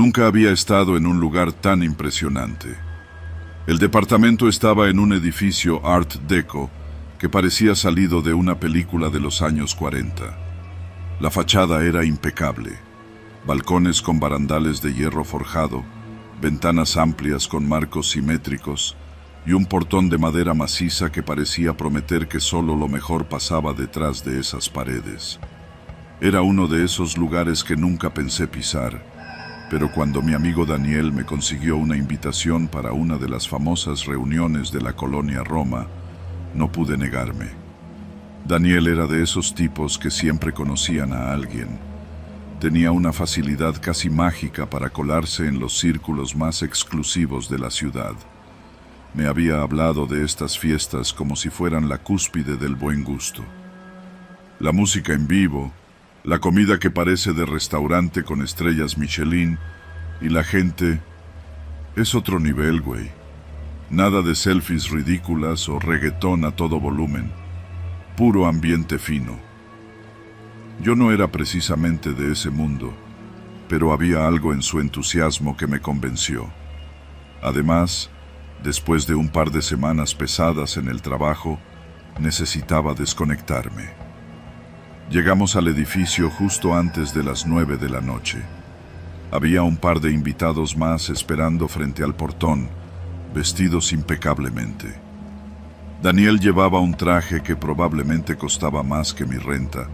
Nunca había estado en un lugar tan impresionante. El departamento estaba en un edificio Art Deco que parecía salido de una película de los años 40. La fachada era impecable. Balcones con barandales de hierro forjado, ventanas amplias con marcos simétricos y un portón de madera maciza que parecía prometer que solo lo mejor pasaba detrás de esas paredes. Era uno de esos lugares que nunca pensé pisar, pero cuando mi amigo Daniel me consiguió una invitación para una de las famosas reuniones de la colonia Roma, no pude negarme. Daniel era de esos tipos que siempre conocían a alguien. Tenía una facilidad casi mágica para colarse en los círculos más exclusivos de la ciudad. Me había hablado de estas fiestas como si fueran la cúspide del buen gusto. La música en vivo, la comida que parece de restaurante con estrellas Michelin y la gente... Es otro nivel, güey. Nada de selfies ridículas o reggaetón a todo volumen. Puro ambiente fino. Yo no era precisamente de ese mundo, pero había algo en su entusiasmo que me convenció. Además, después de un par de semanas pesadas en el trabajo, necesitaba desconectarme. Llegamos al edificio justo antes de las 9 de la noche. Había un par de invitados más esperando frente al portón, vestidos impecablemente. Daniel llevaba un traje que probablemente costaba más que mi renta,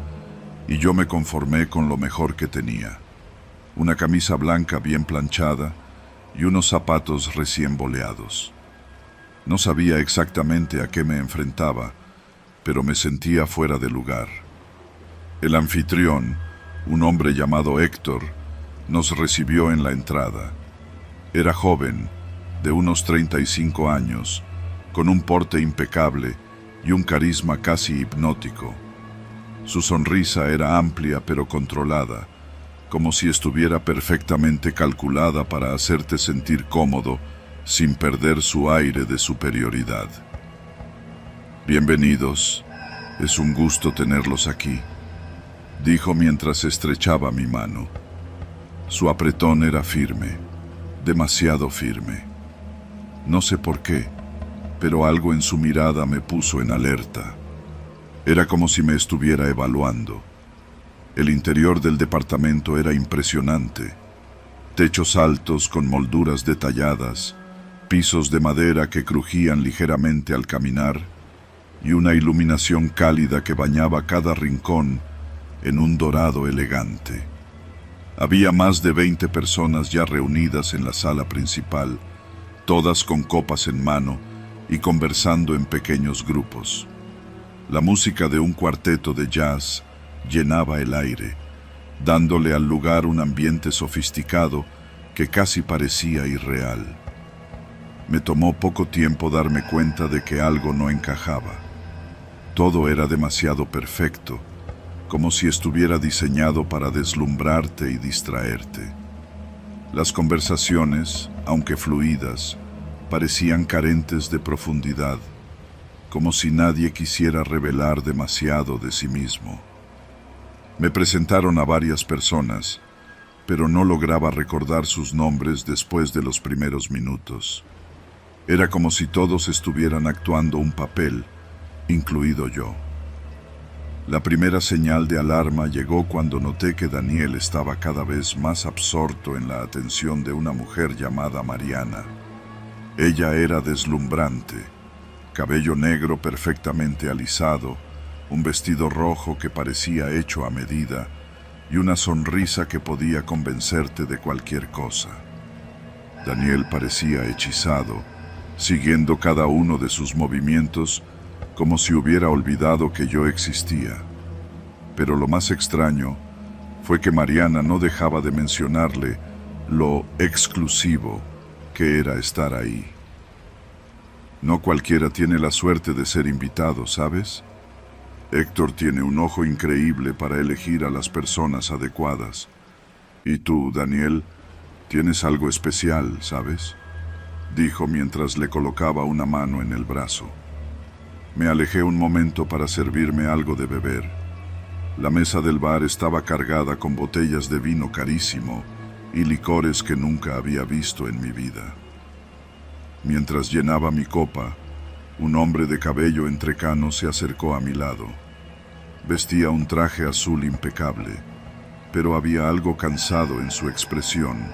y yo me conformé con lo mejor que tenía. Una camisa blanca bien planchada y unos zapatos recién boleados. No sabía exactamente a qué me enfrentaba, pero me sentía fuera de lugar. El anfitrión, un hombre llamado Héctor, nos recibió en la entrada. Era joven, de unos 35 años, con un porte impecable y un carisma casi hipnótico. Su sonrisa era amplia pero controlada, como si estuviera perfectamente calculada para hacerte sentir cómodo sin perder su aire de superioridad. Bienvenidos, es un gusto tenerlos aquí, dijo mientras estrechaba mi mano. Su apretón era firme, demasiado firme. No sé por qué, pero algo en su mirada me puso en alerta. Era como si me estuviera evaluando. El interior del departamento era impresionante. Techos altos con molduras detalladas, pisos de madera que crujían ligeramente al caminar y una iluminación cálida que bañaba cada rincón en un dorado elegante. Había más de 20 personas ya reunidas en la sala principal, todas con copas en mano y conversando en pequeños grupos. La música de un cuarteto de jazz llenaba el aire, dándole al lugar un ambiente sofisticado que casi parecía irreal. Me tomó poco tiempo darme cuenta de que algo no encajaba. Todo era demasiado perfecto, como si estuviera diseñado para deslumbrarte y distraerte. Las conversaciones, aunque fluidas, parecían carentes de profundidad, como si nadie quisiera revelar demasiado de sí mismo. Me presentaron a varias personas, pero no lograba recordar sus nombres después de los primeros minutos. Era como si todos estuvieran actuando un papel, incluido yo. La primera señal de alarma llegó cuando noté que Daniel estaba cada vez más absorto en la atención de una mujer llamada Mariana. Ella era deslumbrante. Cabello negro perfectamente alisado, un vestido rojo que parecía hecho a medida y una sonrisa que podía convencerte de cualquier cosa. Daniel parecía hechizado, siguiendo cada uno de sus movimientos como si hubiera olvidado que yo existía. Pero lo más extraño fue que Mariana no dejaba de mencionarle lo exclusivo que era estar ahí. No cualquiera tiene la suerte de ser invitado, ¿sabes? Héctor tiene un ojo increíble para elegir a las personas adecuadas. Y tú, Daniel, tienes algo especial, ¿sabes? Dijo mientras le colocaba una mano en el brazo. Me alejé un momento para servirme algo de beber. La mesa del bar estaba cargada con botellas de vino carísimo y licores que nunca había visto en mi vida. Mientras llenaba mi copa, un hombre de cabello entrecano se acercó a mi lado. Vestía un traje azul impecable, pero había algo cansado en su expresión,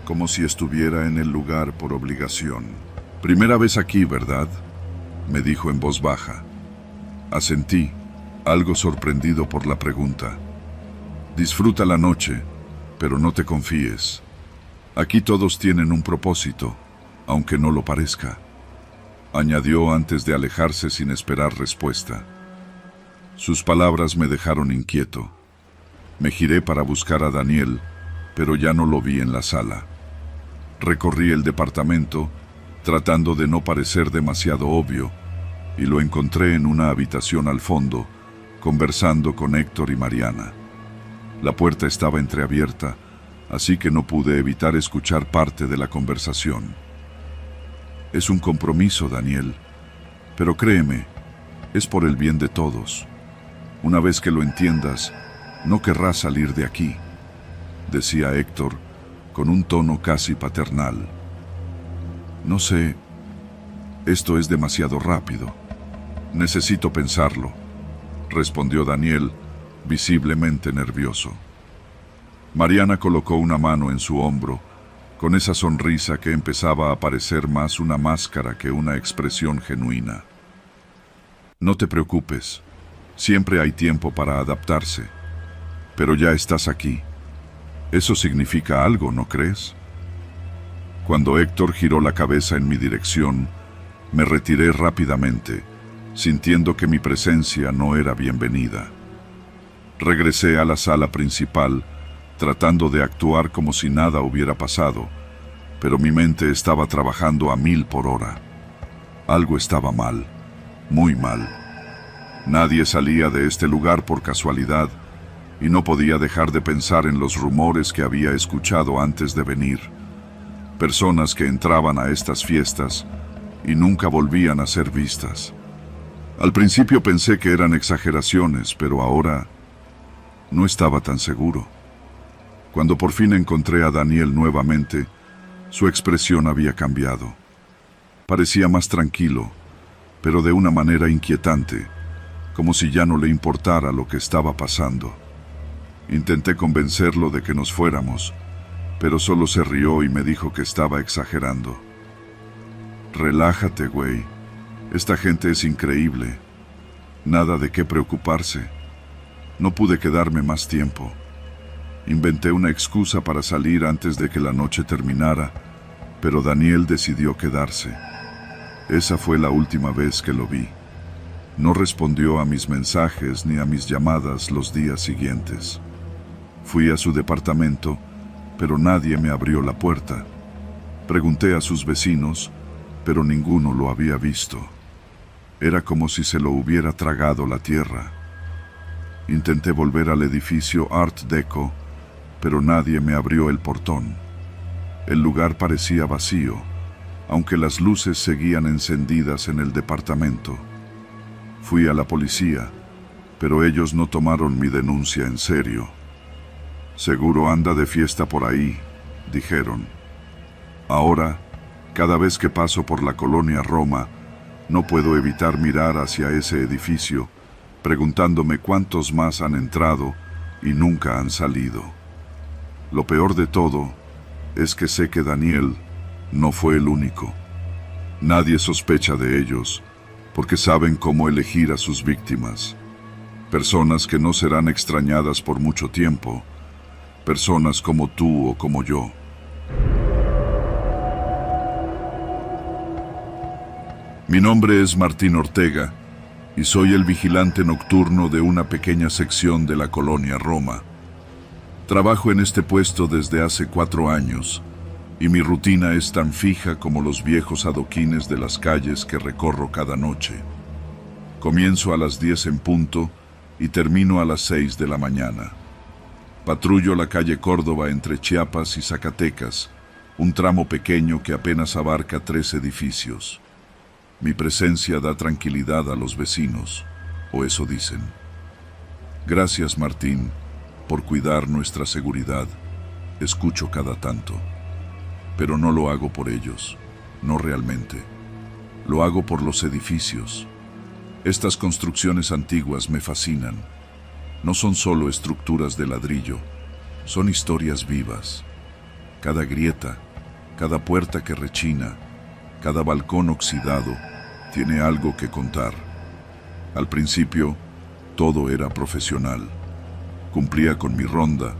como si estuviera en el lugar por obligación. «Primera vez aquí, ¿verdad?», me dijo en voz baja. Asentí, algo sorprendido por la pregunta. «Disfruta la noche, pero no te confíes. Aquí todos tienen un propósito, aunque no lo parezca», añadió antes de alejarse sin esperar respuesta. Sus palabras me dejaron inquieto. Me giré para buscar a Daniel, pero ya no lo vi en la sala. Recorrí el departamento, tratando de no parecer demasiado obvio, y lo encontré en una habitación al fondo, conversando con Héctor y Mariana. La puerta estaba entreabierta, así que no pude evitar escuchar parte de la conversación. «Es un compromiso, Daniel, pero créeme, es por el bien de todos. Una vez que lo entiendas, no querrás salir de aquí», decía Héctor con un tono casi paternal. «No sé, esto es demasiado rápido. Necesito pensarlo», respondió Daniel, visiblemente nervioso. Mariana colocó una mano en su hombro, con esa sonrisa que empezaba a parecer más una máscara que una expresión genuina. «No te preocupes, siempre hay tiempo para adaptarse, pero ya estás aquí. Eso significa algo, ¿no crees?». Cuando Héctor giró la cabeza en mi dirección, me retiré rápidamente, sintiendo que mi presencia no era bienvenida. Regresé a la sala principal, tratando de actuar como si nada hubiera pasado, pero mi mente estaba trabajando a 1000 por hora. Algo estaba mal, muy mal. Nadie salía de este lugar por casualidad, y no podía dejar de pensar en los rumores que había escuchado antes de venir. Personas que entraban a estas fiestas y nunca volvían a ser vistas. Al principio pensé que eran exageraciones, pero ahora no estaba tan seguro. Cuando por fin encontré a Daniel nuevamente, su expresión había cambiado. Parecía más tranquilo, pero de una manera inquietante, como si ya no le importara lo que estaba pasando. Intenté convencerlo de que nos fuéramos, pero solo se rió y me dijo que estaba exagerando. «Relájate, güey. Esta gente es increíble. Nada de qué preocuparse». No pude quedarme más tiempo. Inventé una excusa para salir antes de que la noche terminara, pero Daniel decidió quedarse. Esa fue la última vez que lo vi. No respondió a mis mensajes ni a mis llamadas los días siguientes. Fui a su departamento, pero nadie me abrió la puerta. Pregunté a sus vecinos, pero ninguno lo había visto. Era como si se lo hubiera tragado la tierra. Intenté volver al edificio Art Deco, pero nadie me abrió el portón. El lugar parecía vacío, aunque las luces seguían encendidas en el departamento. Fui a la policía, pero ellos no tomaron mi denuncia en serio. «Seguro anda de fiesta por ahí», dijeron. Ahora, cada vez que paso por la colonia Roma, no puedo evitar mirar hacia ese edificio, preguntándome cuántos más han entrado y nunca han salido. Lo peor de todo es que sé que Daniel no fue el único. Nadie sospecha de ellos, porque saben cómo elegir a sus víctimas. Personas que no serán extrañadas por mucho tiempo, personas como tú o como yo. Mi nombre es Martín Ortega y soy el vigilante nocturno de una pequeña sección de la colonia Roma. Trabajo en este puesto desde hace 4 años y mi rutina es tan fija como los viejos adoquines de las calles que recorro cada noche. Comienzo a las 10 en punto y termino a las 6 de la mañana. Patrullo la calle Córdoba entre Chiapas y Zacatecas, un tramo pequeño que apenas abarca 3 edificios. Mi presencia da tranquilidad a los vecinos, o eso dicen. Gracias, Martín, por cuidar nuestra seguridad. escucho cada tanto, pero no lo hago por ellos, no realmente. Lo hago por los edificios. Estas construcciones antiguas me fascinan. No son solo estructuras de ladrillo, son historias vivas. Cada grieta, cada puerta que rechina, cada balcón oxidado, tiene algo que contar. Al principio, todo era profesional. Cumplía con mi ronda,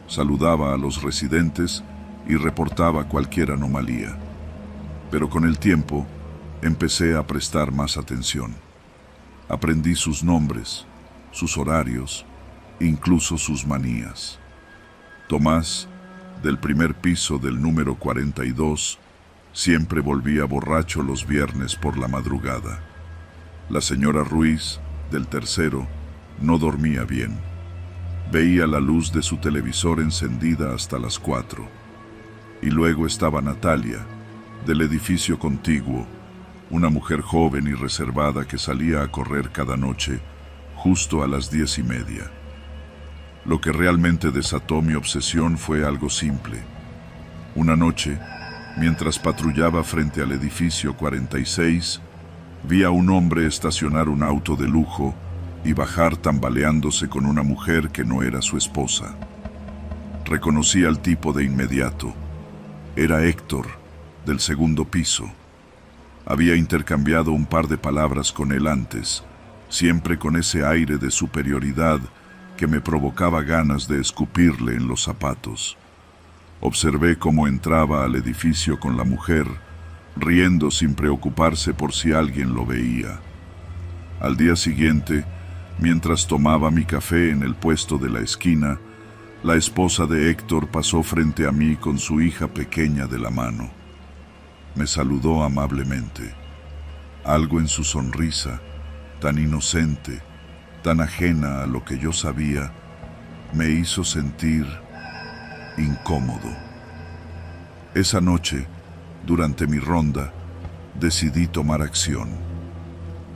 saludaba a los residentes y reportaba cualquier anomalía. Pero con el tiempo, empecé a prestar más atención. Aprendí sus nombres, sus horarios, incluso sus manías. Tomás, del primer piso del número 42, siempre volvía borracho los viernes por la madrugada. La señora Ruiz, del tercero, no dormía bien. Veía la luz de su televisor encendida hasta las 4. Y luego estaba Natalia, del edificio contiguo, una mujer joven y reservada que salía a correr cada noche, justo a las 10:30. Lo que realmente desató mi obsesión fue algo simple. Una noche, mientras patrullaba frente al edificio 46, vi a un hombre estacionar un auto de lujo y bajar tambaleándose con una mujer que no era su esposa. Reconocí al tipo de inmediato. Era Héctor, del segundo piso. Había intercambiado un par de palabras con él antes, siempre con ese aire de superioridad que me provocaba ganas de escupirle en los zapatos. Observé cómo entraba al edificio con la mujer, riendo sin preocuparse por si alguien lo veía. Al día siguiente, mientras tomaba mi café en el puesto de la esquina, la esposa de Héctor pasó frente a mí con su hija pequeña de la mano. Me saludó amablemente. Algo en su sonrisa, tan inocente, tan ajena a lo que yo sabía, me hizo sentir incómodo. Esa noche, durante mi ronda, decidí tomar acción.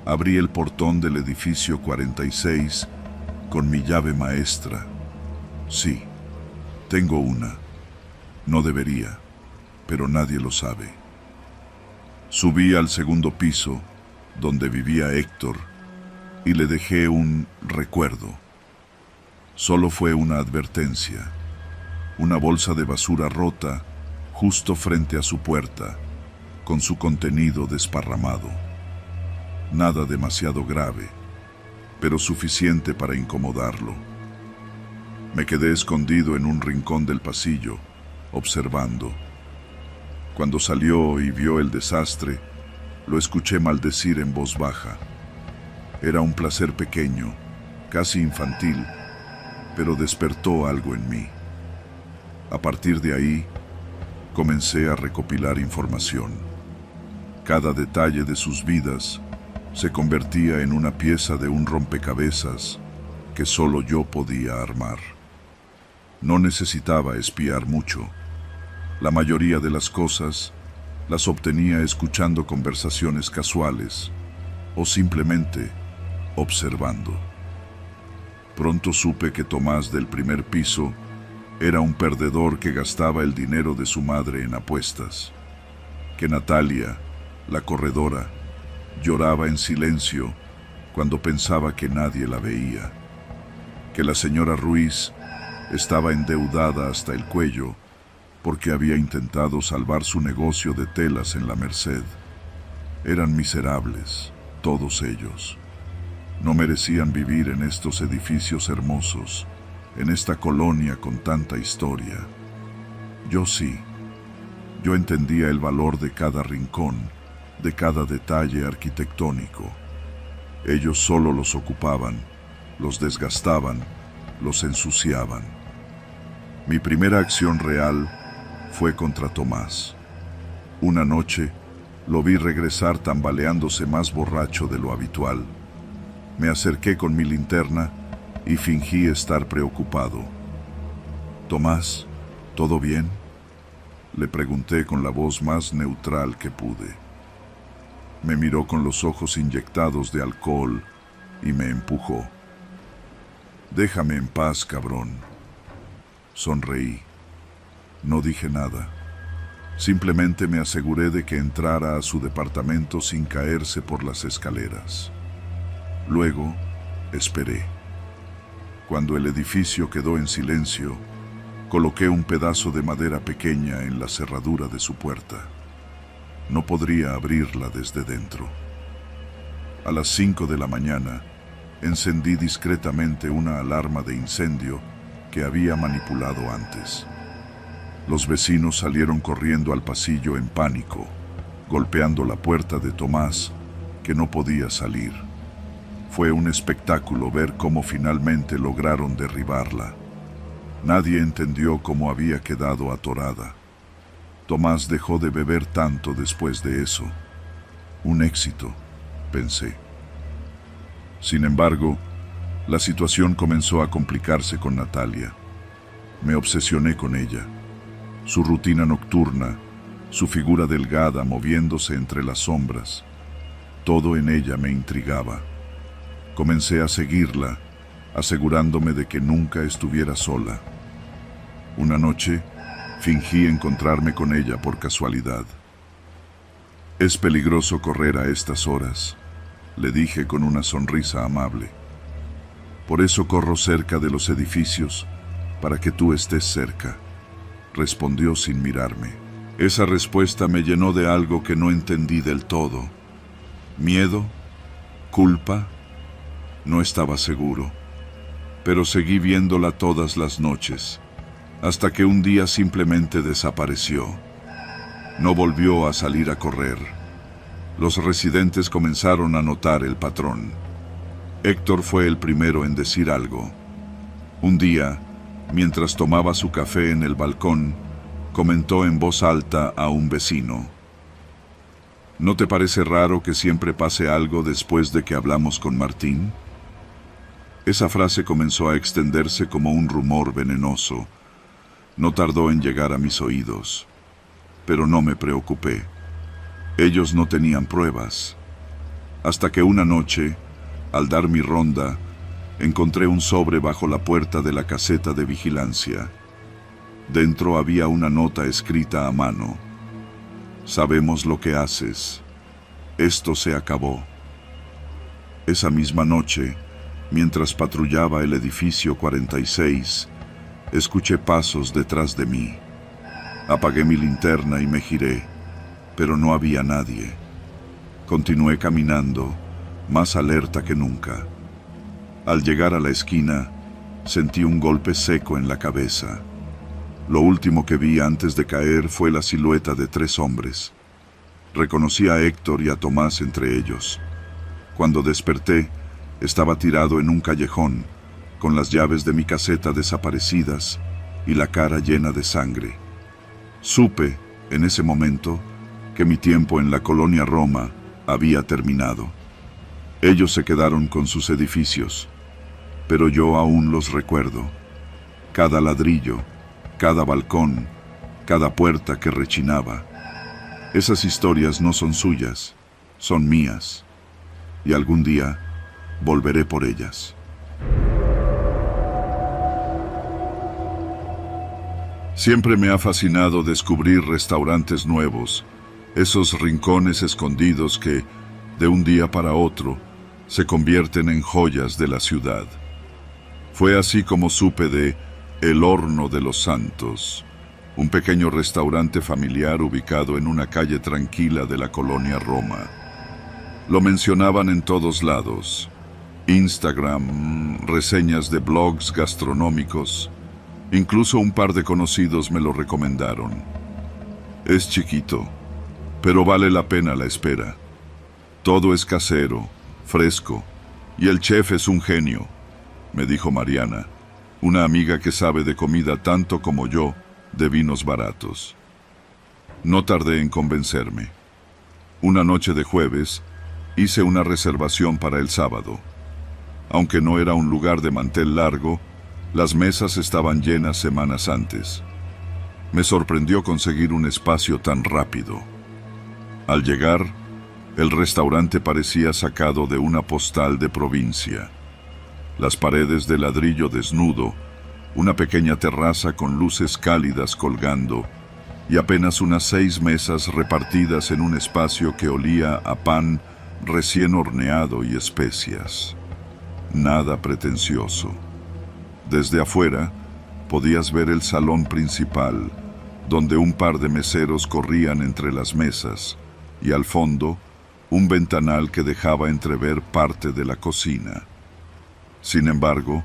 Abrí el portón del edificio 46 con mi llave maestra. Sí, tengo una. No debería, pero nadie lo sabe. Subí al segundo piso, donde vivía Héctor, y le dejé un recuerdo. Solo fue una advertencia. Una bolsa de basura rota justo frente a su puerta, con su contenido desparramado. Nada demasiado grave, pero suficiente para incomodarlo. Me quedé escondido en un rincón del pasillo, observando. Cuando salió y vio el desastre, lo escuché maldecir en voz baja. Era un placer pequeño, casi infantil, pero despertó algo en mí. A partir de ahí, comencé a recopilar información. Cada detalle de sus vidas se convertía en una pieza de un rompecabezas que solo yo podía armar. No necesitaba espiar mucho. La mayoría de las cosas las obtenía escuchando conversaciones casuales o simplemente observando. Pronto supe que Tomás del primer piso era un perdedor que gastaba el dinero de su madre en apuestas, que Natalia, la corredora, lloraba en silencio cuando pensaba que nadie la veía, que la señora Ruiz estaba endeudada hasta el cuello porque había intentado salvar su negocio de telas en la Merced. Eran miserables, todos ellos. No merecían vivir en estos edificios hermosos, en esta colonia con tanta historia. Yo sí. Yo entendía el valor de cada rincón, de cada detalle arquitectónico. Ellos solo los ocupaban, los desgastaban, los ensuciaban. Mi primera acción real fue contra Tomás. Una noche lo vi regresar tambaleándose más borracho de lo habitual. Me acerqué con mi linterna y fingí estar preocupado. «Tomás, ¿todo bien?», le pregunté con la voz más neutral que pude. Me miró con los ojos inyectados de alcohol y me empujó. «Déjame en paz, cabrón». Sonreí. No dije nada. Simplemente me aseguré de que entrara a su departamento sin caerse por las escaleras. Luego, esperé. Cuando el edificio quedó en silencio, coloqué un pedazo de madera pequeña en la cerradura de su puerta. No podría abrirla desde dentro. A las 5 de la mañana, encendí discretamente una alarma de incendio que había manipulado antes. Los vecinos salieron corriendo al pasillo en pánico, golpeando la puerta de Tomás, que no podía salir. Fue un espectáculo ver cómo finalmente lograron derribarla. Nadie entendió cómo había quedado atorada. Tomás dejó de beber tanto después de eso. Un éxito, pensé. Sin embargo, la situación comenzó a complicarse con Natalia. Me obsesioné con ella. Su rutina nocturna, su figura delgada moviéndose entre las sombras. Todo en ella me intrigaba. Comencé a seguirla, asegurándome de que nunca estuviera sola. Una noche, fingí encontrarme con ella por casualidad. «Es peligroso correr a estas horas», le dije con una sonrisa amable. «Por eso corro cerca de los edificios, para que tú estés cerca», respondió sin mirarme. Esa respuesta me llenó de algo que no entendí del todo. ¿Miedo? ¿Culpa? No estaba seguro, pero seguí viéndola todas las noches, hasta que un día simplemente desapareció. No volvió a salir a correr. Los residentes comenzaron a notar el patrón. Héctor fue el primero en decir algo. Un día, mientras tomaba su café en el balcón, comentó en voz alta a un vecino: «¿No te parece raro que siempre pase algo después de que hablamos con Martín?». Esa frase comenzó a extenderse como un rumor venenoso. No tardó en llegar a mis oídos, pero no me preocupé. Ellos no tenían pruebas. Hasta que una noche, al dar mi ronda, encontré un sobre bajo la puerta de la caseta de vigilancia. Dentro había una nota escrita a mano: «Sabemos lo que haces. Esto se acabó». Esa misma noche, mientras patrullaba el edificio 46, escuché pasos detrás de mí. Apagué mi linterna y me giré, pero no había nadie. Continué caminando, más alerta que nunca. Al llegar a la esquina, sentí un golpe seco en la cabeza. Lo último que vi antes de caer fue la silueta de 3 hombres. Reconocí a Héctor y a Tomás entre ellos. Cuando desperté, estaba tirado en un callejón, con las llaves de mi caseta desaparecidas y la cara llena de sangre. Supe, en ese momento, que mi tiempo en la colonia Roma había terminado. Ellos se quedaron con sus edificios, pero yo aún los recuerdo. Cada ladrillo, cada balcón, cada puerta que rechinaba. Esas historias no son suyas, son mías, y algún día volveré por ellas. Siempre me ha fascinado descubrir restaurantes nuevos, esos rincones escondidos que, de un día para otro, se convierten en joyas de la ciudad. Fue así como supe de El Horno de los Santos, un pequeño restaurante familiar ubicado en una calle tranquila de la colonia Roma. Lo mencionaban en todos lados: Instagram, reseñas de blogs gastronómicos. Incluso un par de conocidos me lo recomendaron. Es chiquito, pero vale la pena la espera. Todo es casero, fresco, y el chef es un genio, me dijo Mariana, una amiga que sabe de comida tanto como yo, de vinos baratos. No tardé en convencerme. Una noche de jueves, hice una reservación para el sábado. Aunque no era un lugar de mantel largo, las mesas estaban llenas semanas antes. Me sorprendió conseguir un espacio tan rápido. Al llegar, el restaurante parecía sacado de una postal de provincia. Las paredes de ladrillo desnudo, una pequeña terraza con luces cálidas colgando y apenas unas 6 mesas repartidas en un espacio que olía a pan recién horneado y especias. Nada pretencioso. Desde afuera podías ver el salón principal, donde un par de meseros corrían entre las mesas, y al fondo, un ventanal que dejaba entrever parte de la cocina. Sin embargo,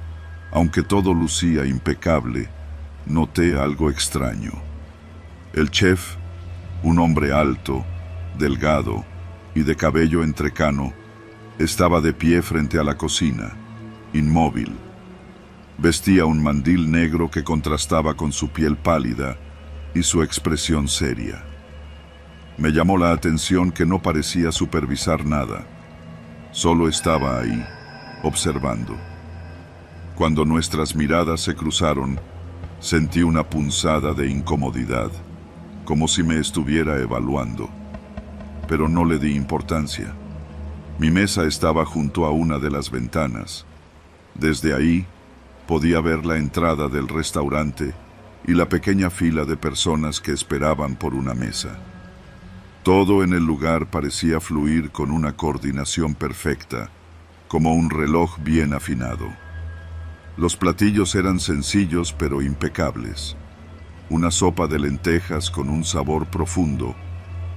aunque todo lucía impecable, noté algo extraño. El chef, un hombre alto, delgado y de cabello entrecano, estaba de pie frente a la cocina, inmóvil. Vestía un mandil negro que contrastaba con su piel pálida y su expresión seria. Me llamó la atención que no parecía supervisar nada, solo estaba ahí, observando. Cuando nuestras miradas se cruzaron, sentí una punzada de incomodidad, como si me estuviera evaluando. Pero no le di importancia. Mi mesa estaba junto a una de las ventanas. Desde ahí, podía ver la entrada del restaurante y la pequeña fila de personas que esperaban por una mesa. Todo en el lugar parecía fluir con una coordinación perfecta, como un reloj bien afinado. Los platillos eran sencillos pero impecables. Una sopa de lentejas con un sabor profundo,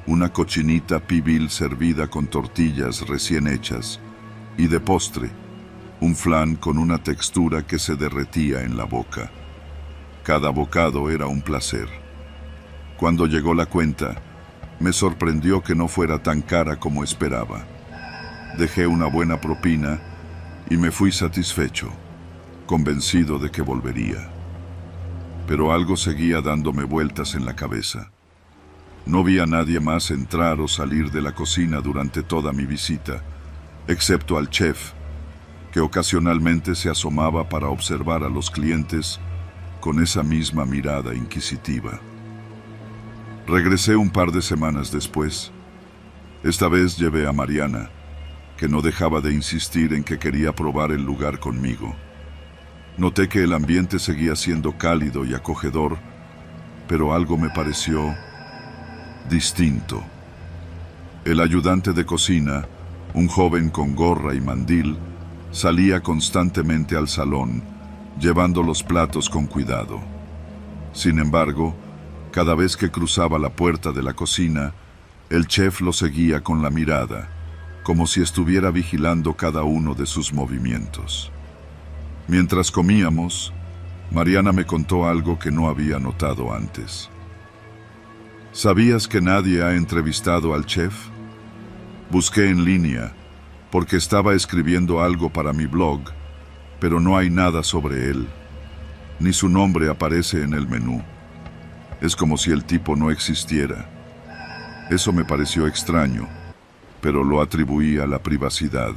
una cochinita pibil servida con tortillas recién hechas, y de postre, un flan con una textura que se derretía en la boca. Cada bocado era un placer. Cuando llegó la cuenta, me sorprendió que no fuera tan cara como esperaba. Dejé una buena propina y me fui satisfecho, convencido de que volvería. Pero algo seguía dándome vueltas en la cabeza. No vi a nadie más entrar o salir de la cocina durante toda mi visita, excepto al chef, que ocasionalmente se asomaba para observar a los clientes con esa misma mirada inquisitiva. Regresé un par de semanas después. Esta vez llevé a Mariana, que no dejaba de insistir en que quería probar el lugar conmigo. Noté que el ambiente seguía siendo cálido y acogedor, pero algo me pareció distinto. El ayudante de cocina, un joven con gorra y mandil, salía constantemente al salón, llevando los platos con cuidado. Sin embargo, cada vez que cruzaba la puerta de la cocina, el chef lo seguía con la mirada, como si estuviera vigilando cada uno de sus movimientos. Mientras comíamos, Mariana me contó algo que no había notado antes. ¿Sabías que nadie ha entrevistado al chef? Busqué en línea, porque estaba escribiendo algo para mi blog, pero no hay nada sobre él. Ni su nombre aparece en el menú. Es como si el tipo no existiera. Eso me pareció extraño, pero lo atribuí a la privacidad.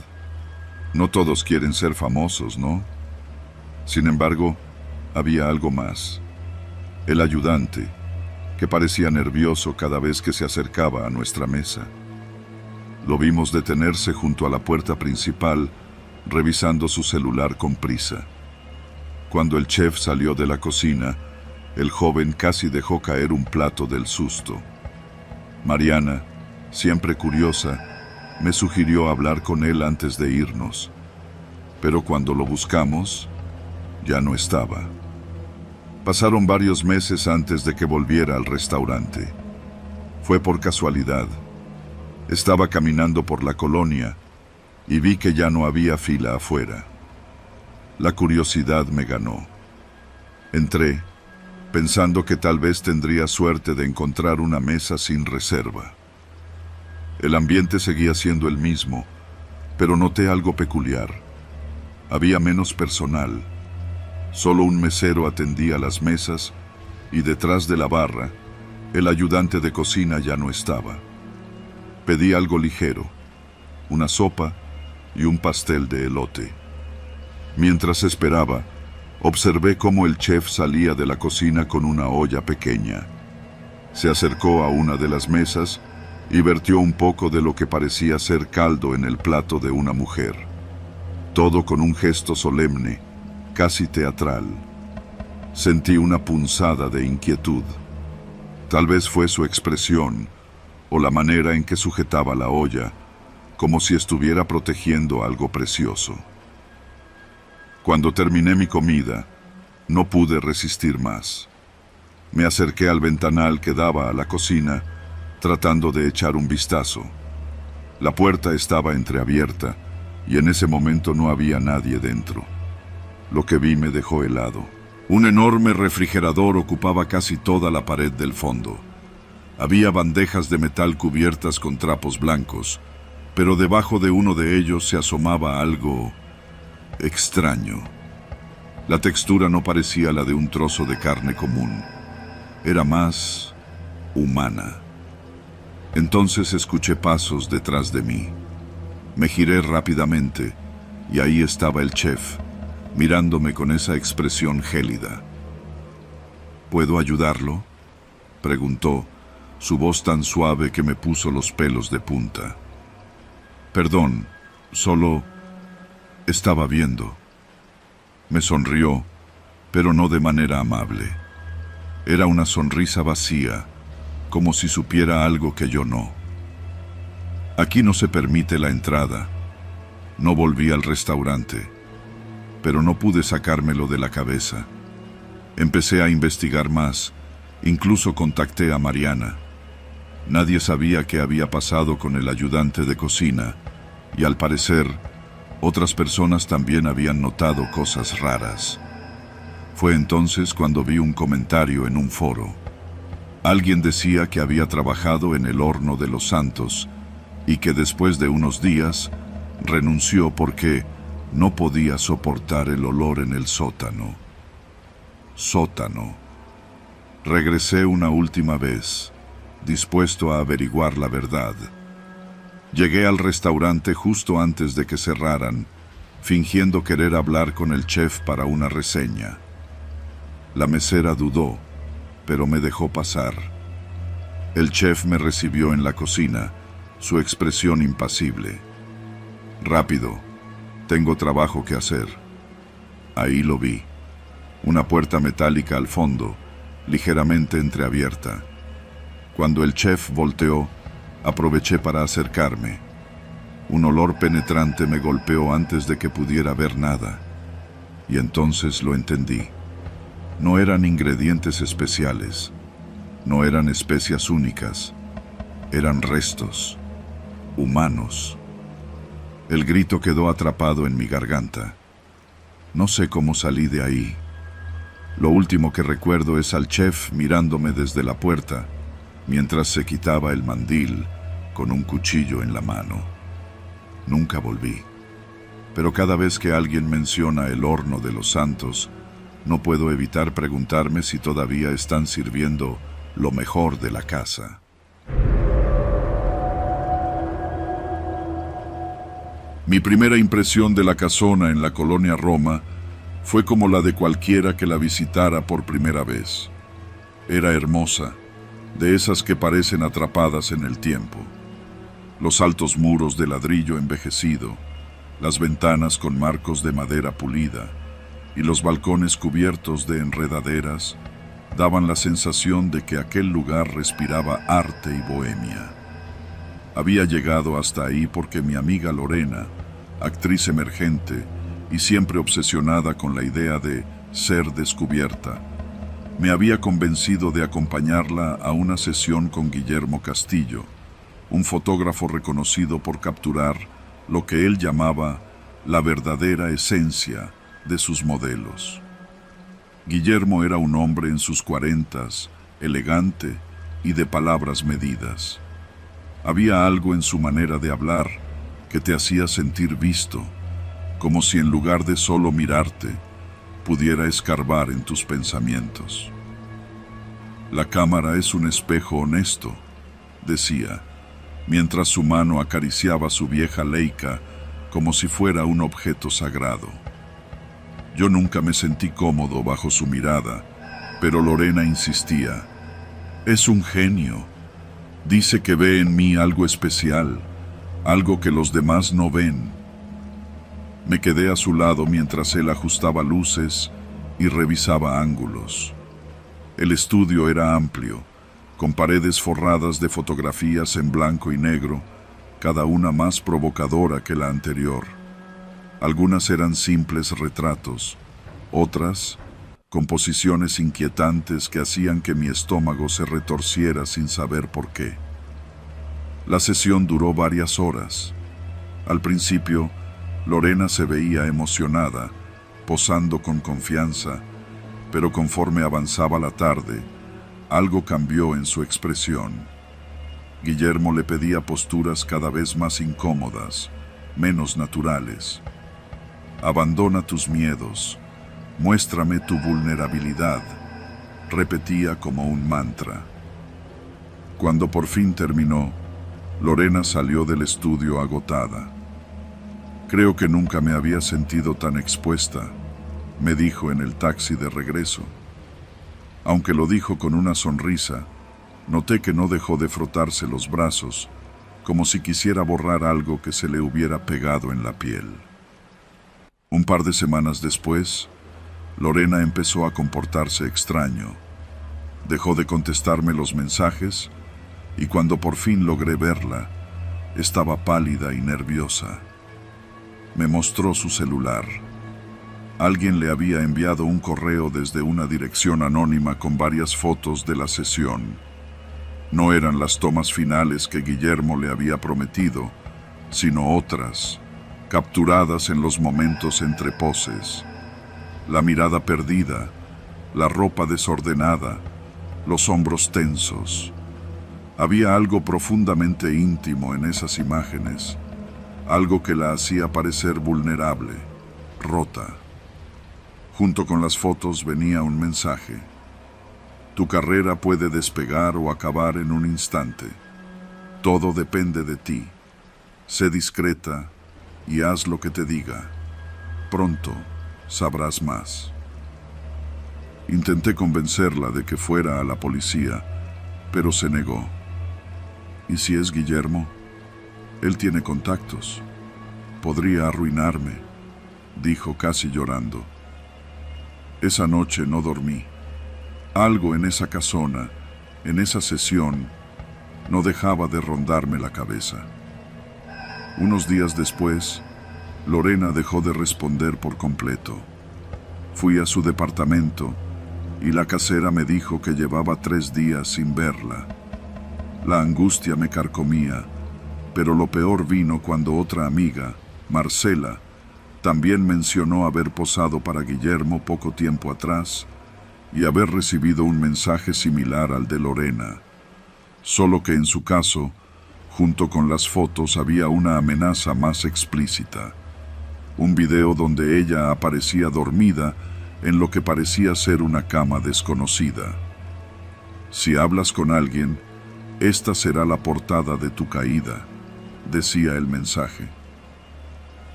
No todos quieren ser famosos, ¿no? Sin embargo, había algo más. El ayudante, que parecía nervioso cada vez que se acercaba a nuestra mesa. Lo vimos detenerse junto a la puerta principal, revisando su celular con prisa. Cuando el chef salió de la cocina, el joven casi dejó caer un plato del susto. Mariana, siempre curiosa, me sugirió hablar con él antes de irnos, pero cuando lo buscamos, ya no estaba. Pasaron varios meses antes de que volviera al restaurante. Fue por casualidad. Estaba caminando por la colonia y vi que ya no había fila afuera. La curiosidad me ganó. Entré, pensando que tal vez tendría suerte de encontrar una mesa sin reserva. El ambiente seguía siendo el mismo, pero noté algo peculiar. Había menos personal. Solo un mesero atendía las mesas y detrás de la barra, el ayudante de cocina ya no estaba. Pedí algo ligero, una sopa y un pastel de elote. Mientras esperaba, observé cómo el chef salía de la cocina con una olla pequeña. Se acercó a una de las mesas y vertió un poco de lo que parecía ser caldo en el plato de una mujer. Todo con un gesto solemne, casi teatral. Sentí una punzada de inquietud. Tal vez fue su expresión o la manera en que sujetaba la olla, como si estuviera protegiendo algo precioso. Cuando terminé mi comida, no pude resistir más. Me acerqué al ventanal que daba a la cocina, tratando de echar un vistazo. La puerta estaba entreabierta y en ese momento no había nadie dentro. Lo que vi me dejó helado. Un enorme refrigerador ocupaba casi toda la pared del fondo. Había bandejas de metal cubiertas con trapos blancos, pero debajo de uno de ellos se asomaba algo extraño. La textura no parecía la de un trozo de carne común. Era más humana. Entonces escuché pasos detrás de mí. Me giré rápidamente y ahí estaba el chef, mirándome con esa expresión gélida. ¿Puedo ayudarlo?, preguntó, su voz tan suave que me puso los pelos de punta. Perdón, solo estaba viendo. Me sonrió, pero no de manera amable. Era una sonrisa vacía, como si supiera algo que yo no. Aquí no se permite la entrada. No volví al restaurante, pero no pude sacármelo de la cabeza. Empecé a investigar más, incluso contacté a Mariana. Nadie sabía qué había pasado con el ayudante de cocina, y al parecer, otras personas también habían notado cosas raras. Fue entonces cuando vi un comentario en un foro. Alguien decía que había trabajado en el horno de los Santos y que después de unos días renunció porque no podía soportar el olor en el sótano. Sótano. Regresé una última vez, dispuesto a averiguar la verdad. Llegué al restaurante justo antes de que cerraran, fingiendo querer hablar con el chef para una reseña. La mesera dudó, pero me dejó pasar. El chef me recibió en la cocina, su expresión impasible. Rápido, tengo trabajo que hacer. Ahí lo vi. Una puerta metálica al fondo, ligeramente entreabierta. Cuando el chef volteó, aproveché para acercarme. Un olor penetrante me golpeó antes de que pudiera ver nada. Y entonces lo entendí. No eran ingredientes especiales. No eran especias únicas. Eran restos. Humanos. El grito quedó atrapado en mi garganta. No sé cómo salí de ahí. Lo último que recuerdo es al chef mirándome desde la puerta, mientras se quitaba el mandil con un cuchillo en la mano. Nunca volví. Pero cada vez que alguien menciona el horno de los Santos, no puedo evitar preguntarme si todavía están sirviendo lo mejor de la casa. Mi primera impresión de la casona en la colonia Roma fue como la de cualquiera que la visitara por primera vez. Era hermosa, de esas que parecen atrapadas en el tiempo. Los altos muros de ladrillo envejecido, las ventanas con marcos de madera pulida y los balcones cubiertos de enredaderas daban la sensación de que aquel lugar respiraba arte y bohemia. Había llegado hasta ahí porque mi amiga Lorena, actriz emergente y siempre obsesionada con la idea de ser descubierta, me había convencido de acompañarla a una sesión con Guillermo Castillo, un fotógrafo reconocido por capturar lo que él llamaba la verdadera esencia de sus modelos. Guillermo era un hombre en sus 40s, elegante y de palabras medidas. Había algo en su manera de hablar que te hacía sentir visto, como si en lugar de solo mirarte, pudiera escarbar en tus pensamientos. La cámara es un espejo honesto, decía, mientras su mano acariciaba su vieja Leica como si fuera un objeto sagrado. Yo nunca me sentí cómodo bajo su mirada, pero Lorena insistía. Es un genio. Dice que ve en mí algo especial, algo que los demás no ven. Me quedé a su lado mientras él ajustaba luces y revisaba ángulos. El estudio era amplio, con paredes forradas de fotografías en blanco y negro, cada una más provocadora que la anterior. Algunas eran simples retratos, otras composiciones inquietantes que hacían que mi estómago se retorciera sin saber por qué. La sesión duró varias horas. Al principio, Lorena se veía emocionada, posando con confianza, pero conforme avanzaba la tarde, algo cambió en su expresión. Guillermo le pedía posturas cada vez más incómodas, menos naturales. Abandona tus miedos, muéstrame tu vulnerabilidad, repetía como un mantra. Cuando por fin terminó, Lorena salió del estudio agotada. Creo que nunca me había sentido tan expuesta, me dijo en el taxi de regreso. Aunque lo dijo con una sonrisa, noté que no dejó de frotarse los brazos, como si quisiera borrar algo que se le hubiera pegado en la piel. Un par de semanas después, Lorena empezó a comportarse extraño. Dejó de contestarme los mensajes y cuando por fin logré verla, estaba pálida y nerviosa. Me mostró su celular. Alguien le había enviado un correo desde una dirección anónima con varias fotos de la sesión. No eran las tomas finales que Guillermo le había prometido, sino otras, capturadas en los momentos entre poses. La mirada perdida, la ropa desordenada, los hombros tensos. Había algo profundamente íntimo en esas imágenes, algo que la hacía parecer vulnerable, rota. Junto con las fotos venía un mensaje. Tu carrera puede despegar o acabar en un instante. Todo depende de ti. Sé discreta y haz lo que te diga. Pronto sabrás más. Intenté convencerla de que fuera a la policía, pero se negó. ¿Y si es Guillermo? Él tiene contactos. Podría arruinarme, dijo casi llorando. Esa noche no dormí. Algo en esa casona, en esa sesión, no dejaba de rondarme la cabeza. Unos días después, Lorena dejó de responder por completo. Fui a su departamento y la casera me dijo que llevaba 3 días sin verla. La angustia me carcomía, pero lo peor vino cuando otra amiga, Marcela, también mencionó haber posado para Guillermo poco tiempo atrás y haber recibido un mensaje similar al de Lorena, solo que en su caso, junto con las fotos había una amenaza más explícita. Un video donde ella aparecía dormida en lo que parecía ser una cama desconocida. Si hablas con alguien, esta será la portada de tu caída, decía el mensaje.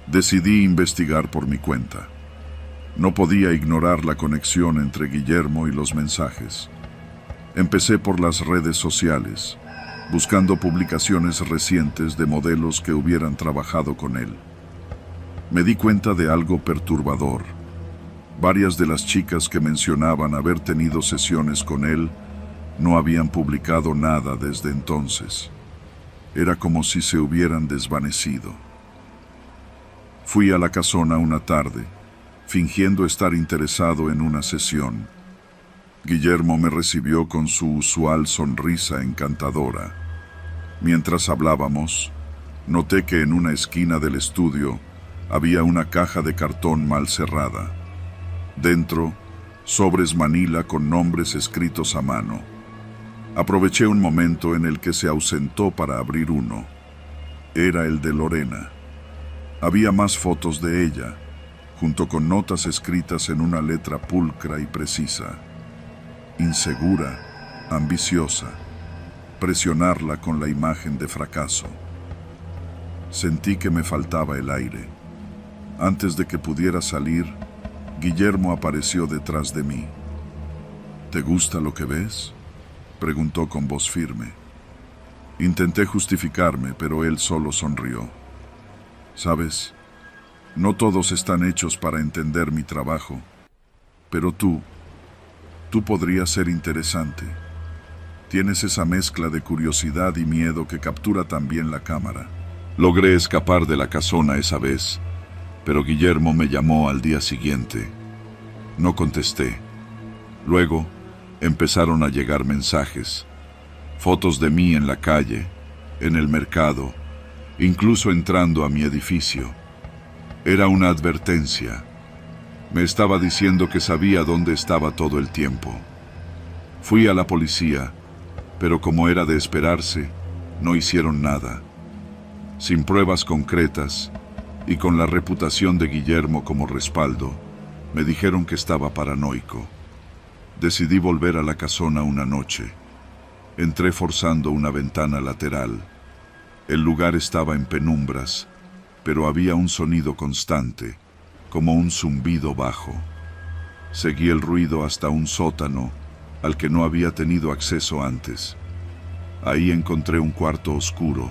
Decidí investigar por mi cuenta. No podía ignorar la conexión entre Guillermo y los mensajes. Empecé por las redes sociales, buscando publicaciones recientes de modelos que hubieran trabajado con él. Me di cuenta de algo perturbador. Varias de las chicas que mencionaban haber tenido sesiones con él no habían publicado nada desde entonces. Era como si se hubieran desvanecido. Fui a la casona una tarde, fingiendo estar interesado en una sesión. Guillermo me recibió con su usual sonrisa encantadora. Mientras hablábamos, noté que en una esquina del estudio había una caja de cartón mal cerrada. Dentro, sobres manila con nombres escritos a mano. Aproveché un momento en el que se ausentó para abrir uno. Era el de Lorena. Había más fotos de ella, junto con notas escritas en una letra pulcra y precisa. Insegura, ambiciosa, presionarla con la imagen de fracaso. Sentí que me faltaba el aire. Antes de que pudiera salir, Guillermo apareció detrás de mí. ¿Te gusta lo que ves?, preguntó con voz firme. Intenté justificarme, pero él solo sonrió. ¿Sabes? No todos están hechos para entender mi trabajo. Pero tú podrías ser interesante. Tienes esa mezcla de curiosidad y miedo que captura también la cámara. Logré escapar de la casona esa vez, pero Guillermo me llamó al día siguiente. No contesté. Luego empezaron a llegar mensajes, fotos de mí en la calle, en el mercado, incluso entrando a mi edificio. Era una advertencia. Me estaba diciendo que sabía dónde estaba todo el tiempo. Fui a la policía, pero como era de esperarse, no hicieron nada. Sin pruebas concretas y con la reputación de Guillermo como respaldo, me dijeron que estaba paranoico. Decidí volver a la casona una noche. Entré forzando una ventana lateral. El lugar estaba en penumbras, pero había un sonido constante, como un zumbido bajo. Seguí el ruido hasta un sótano al que no había tenido acceso antes. Ahí encontré un cuarto oscuro,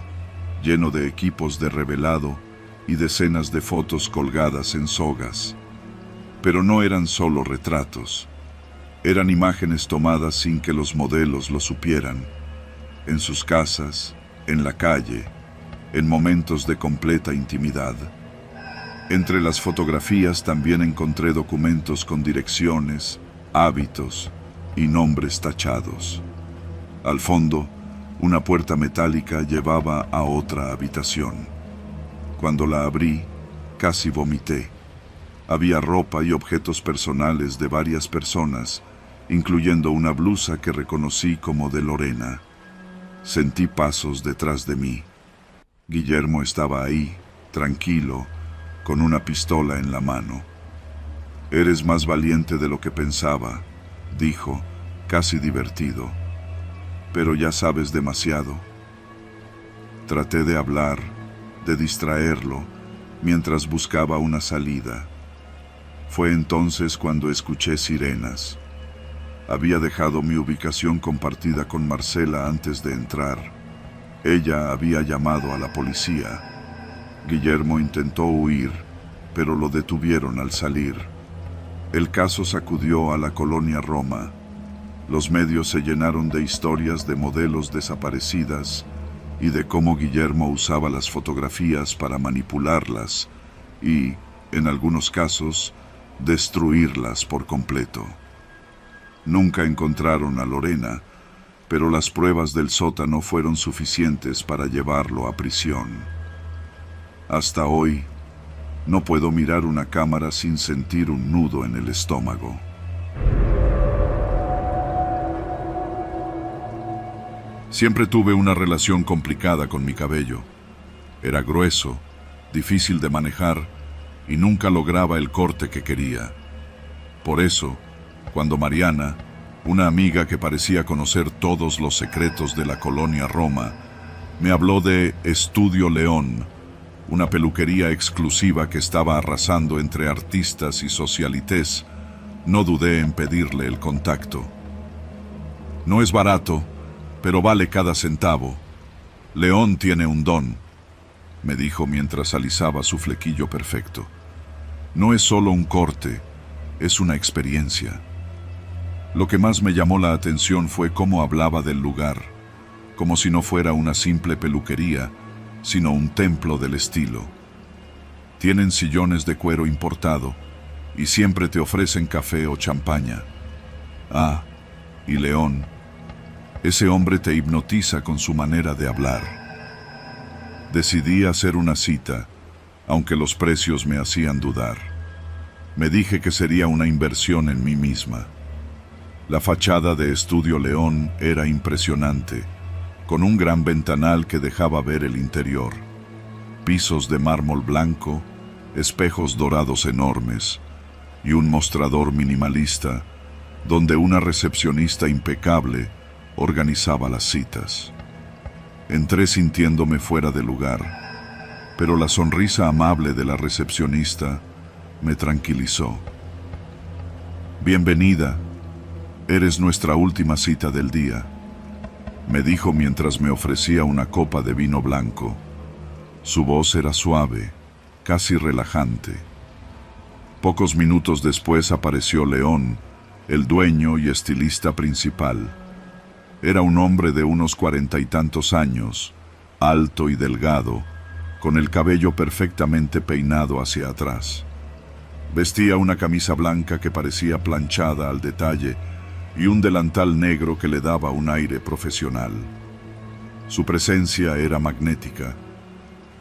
lleno de equipos de revelado y decenas de fotos colgadas en sogas. Pero no eran solo retratos. Eran imágenes tomadas sin que los modelos lo supieran, en sus casas, en la calle, en momentos de completa intimidad. Entre las fotografías también encontré documentos con direcciones, hábitos y nombres tachados. Al fondo, una puerta metálica llevaba a otra habitación. Cuando la abrí, casi vomité. Había ropa y objetos personales de varias personas, incluyendo una blusa que reconocí como de Lorena. Sentí pasos detrás de mí. Guillermo estaba ahí, tranquilo, con una pistola en la mano. «Eres más valiente de lo que pensaba», dijo, casi divertido. «Pero ya sabes demasiado». Traté de hablar, de distraerlo, mientras buscaba una salida. Fue entonces cuando escuché sirenas. Había dejado mi ubicación compartida con Marcela antes de entrar. Ella había llamado a la policía. Guillermo intentó huir, pero lo detuvieron al salir. El caso sacudió a la colonia Roma. Los medios se llenaron de historias de modelos desaparecidas y de cómo Guillermo usaba las fotografías para manipularlas y, en algunos casos, destruirlas por completo. Nunca encontraron a Lorena, pero las pruebas del sótano fueron suficientes para llevarlo a prisión. Hasta hoy, no puedo mirar una cámara sin sentir un nudo en el estómago. Siempre tuve una relación complicada con mi cabello. Era grueso, difícil de manejar y nunca lograba el corte que quería. Por eso, cuando Mariana, una amiga que parecía conocer todos los secretos de la colonia Roma, me habló de Estudio León, una peluquería exclusiva que estaba arrasando entre artistas y socialites, no dudé en pedirle el contacto. «No es barato, pero vale cada centavo. León tiene un don», me dijo mientras alisaba su flequillo perfecto. «No es solo un corte, es una experiencia». Lo que más me llamó la atención fue cómo hablaba del lugar, como si no fuera una simple peluquería, sino un templo del estilo. Tienen sillones de cuero importado y siempre te ofrecen café o champaña. Ah, y León, ese hombre te hipnotiza con su manera de hablar. Decidí hacer una cita, aunque los precios me hacían dudar. Me dije que sería una inversión en mí misma. La fachada de Estudio León era impresionante, con un gran ventanal que dejaba ver el interior. Pisos de mármol blanco, espejos dorados enormes y un mostrador minimalista donde una recepcionista impecable organizaba las citas. Entré sintiéndome fuera de lugar, pero la sonrisa amable de la recepcionista me tranquilizó. «Bienvenida, eres nuestra última cita del día», me dijo mientras me ofrecía una copa de vino blanco. Su voz era suave, casi relajante. Pocos minutos después apareció León, el dueño y estilista principal. Era un hombre de unos 40 y tantos años, alto y delgado, con el cabello perfectamente peinado hacia atrás. Vestía una camisa blanca que parecía planchada al detalle y un delantal negro que le daba un aire profesional. Su presencia era magnética.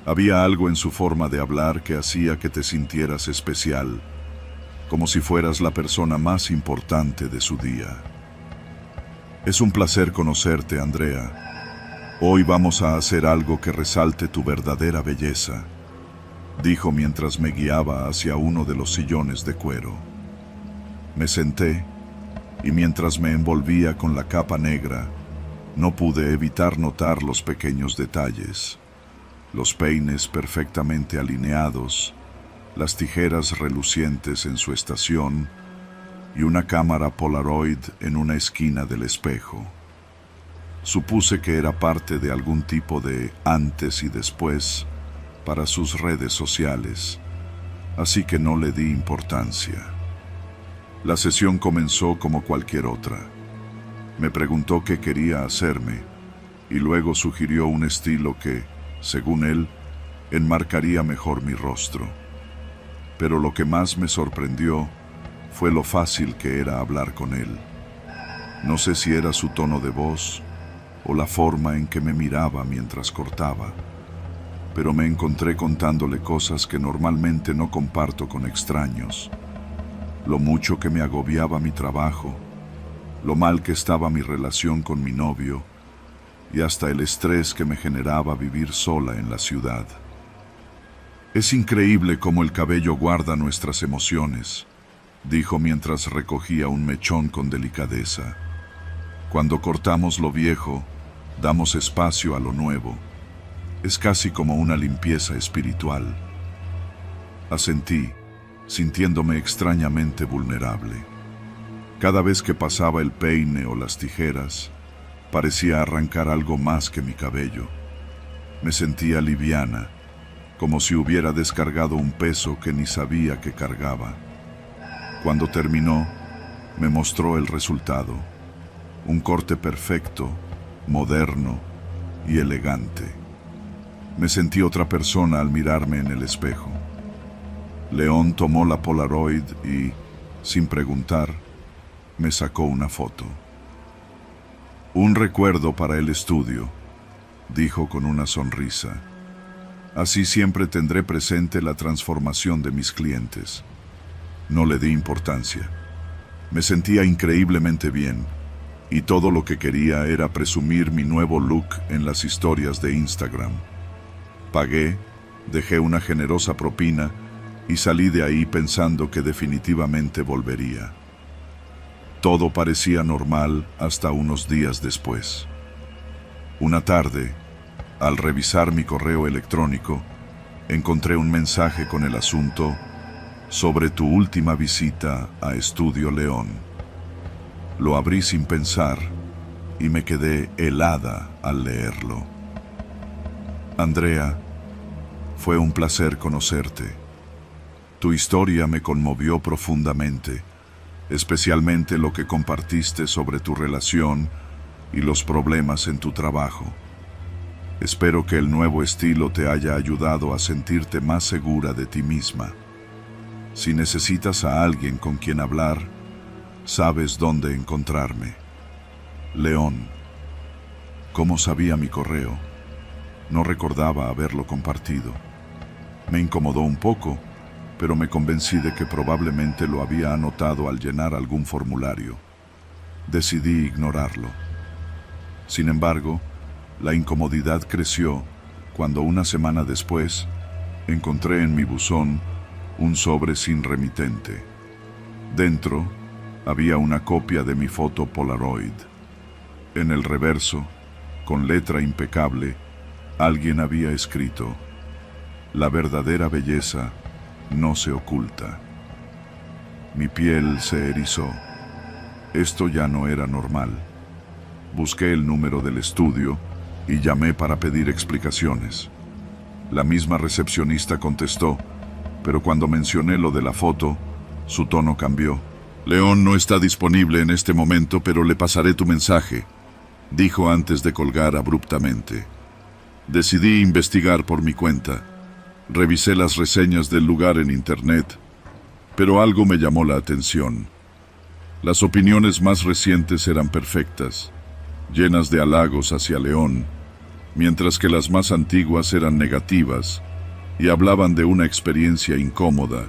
Había algo en su forma de hablar que hacía que te sintieras especial, como si fueras la persona más importante de su día. Es un placer conocerte, Andrea. Hoy vamos a hacer algo que resalte tu verdadera belleza, dijo mientras me guiaba hacia uno de los sillones de cuero. Me senté y mientras me envolvía con la capa negra, no pude evitar notar los pequeños detalles, los peines perfectamente alineados, las tijeras relucientes en su estación y una cámara Polaroid en una esquina del espejo. Supuse que era parte de algún tipo de antes y después para sus redes sociales, así que no le di importancia. La sesión comenzó como cualquier otra. Me preguntó qué quería hacerme y luego sugirió un estilo que, según él, enmarcaría mejor mi rostro. Pero lo que más me sorprendió fue lo fácil que era hablar con él. No sé si era su tono de voz o la forma en que me miraba mientras cortaba, pero me encontré contándole cosas que normalmente no comparto con extraños. Lo mucho que me agobiaba mi trabajo, lo mal que estaba mi relación con mi novio y hasta el estrés que me generaba vivir sola en la ciudad. Es increíble cómo el cabello guarda nuestras emociones, dijo mientras recogía un mechón con delicadeza. Cuando cortamos lo viejo, damos espacio a lo nuevo. Es casi como una limpieza espiritual. Asentí, sintiéndome extrañamente vulnerable. Cada vez que pasaba el peine o las tijeras, parecía arrancar algo más que mi cabello. Me sentía liviana, como si hubiera descargado un peso que ni sabía que cargaba. Cuando terminó, me mostró el resultado. Un corte perfecto, moderno y elegante. Me sentí otra persona al mirarme en el espejo. León tomó la Polaroid y, sin preguntar, me sacó una foto. Un recuerdo para el estudio, dijo con una sonrisa. Así siempre tendré presente la transformación de mis clientes. No le di importancia. Me sentía increíblemente bien, y todo lo que quería era presumir mi nuevo look en las historias de Instagram. Pagué, dejé una generosa propina y salí de ahí pensando que definitivamente volvería. Todo parecía normal hasta unos días después. Una tarde, al revisar mi correo electrónico, encontré un mensaje con el asunto sobre tu última visita a Estudio León. Lo abrí sin pensar y me quedé helada al leerlo. Andrea, fue un placer conocerte. Tu historia me conmovió profundamente, especialmente lo que compartiste sobre tu relación y los problemas en tu trabajo. Espero que el nuevo estilo te haya ayudado a sentirte más segura de ti misma. Si necesitas a alguien con quien hablar, sabes dónde encontrarme. León. ¿Cómo sabía mi correo? No recordaba haberlo compartido. Me incomodó un poco, pero me convencí de que probablemente lo había anotado al llenar algún formulario. Decidí ignorarlo. Sin embargo, la incomodidad creció cuando una semana después encontré en mi buzón un sobre sin remitente. Dentro había una copia de mi foto Polaroid. En el reverso, con letra impecable, alguien había escrito: "La verdadera belleza no se oculta". Mi piel se erizó. Esto ya no era normal. Busqué el número del estudio y llamé para pedir explicaciones. La misma recepcionista contestó, pero cuando mencioné lo de la foto, su tono cambió. León no está disponible en este momento, pero le pasaré tu mensaje, dijo antes de colgar abruptamente. Decidí investigar por mi cuenta. Revisé las reseñas del lugar en internet, pero algo me llamó la atención. Las opiniones más recientes eran perfectas, llenas de halagos hacia León, mientras que las más antiguas eran negativas y hablaban de una experiencia incómoda,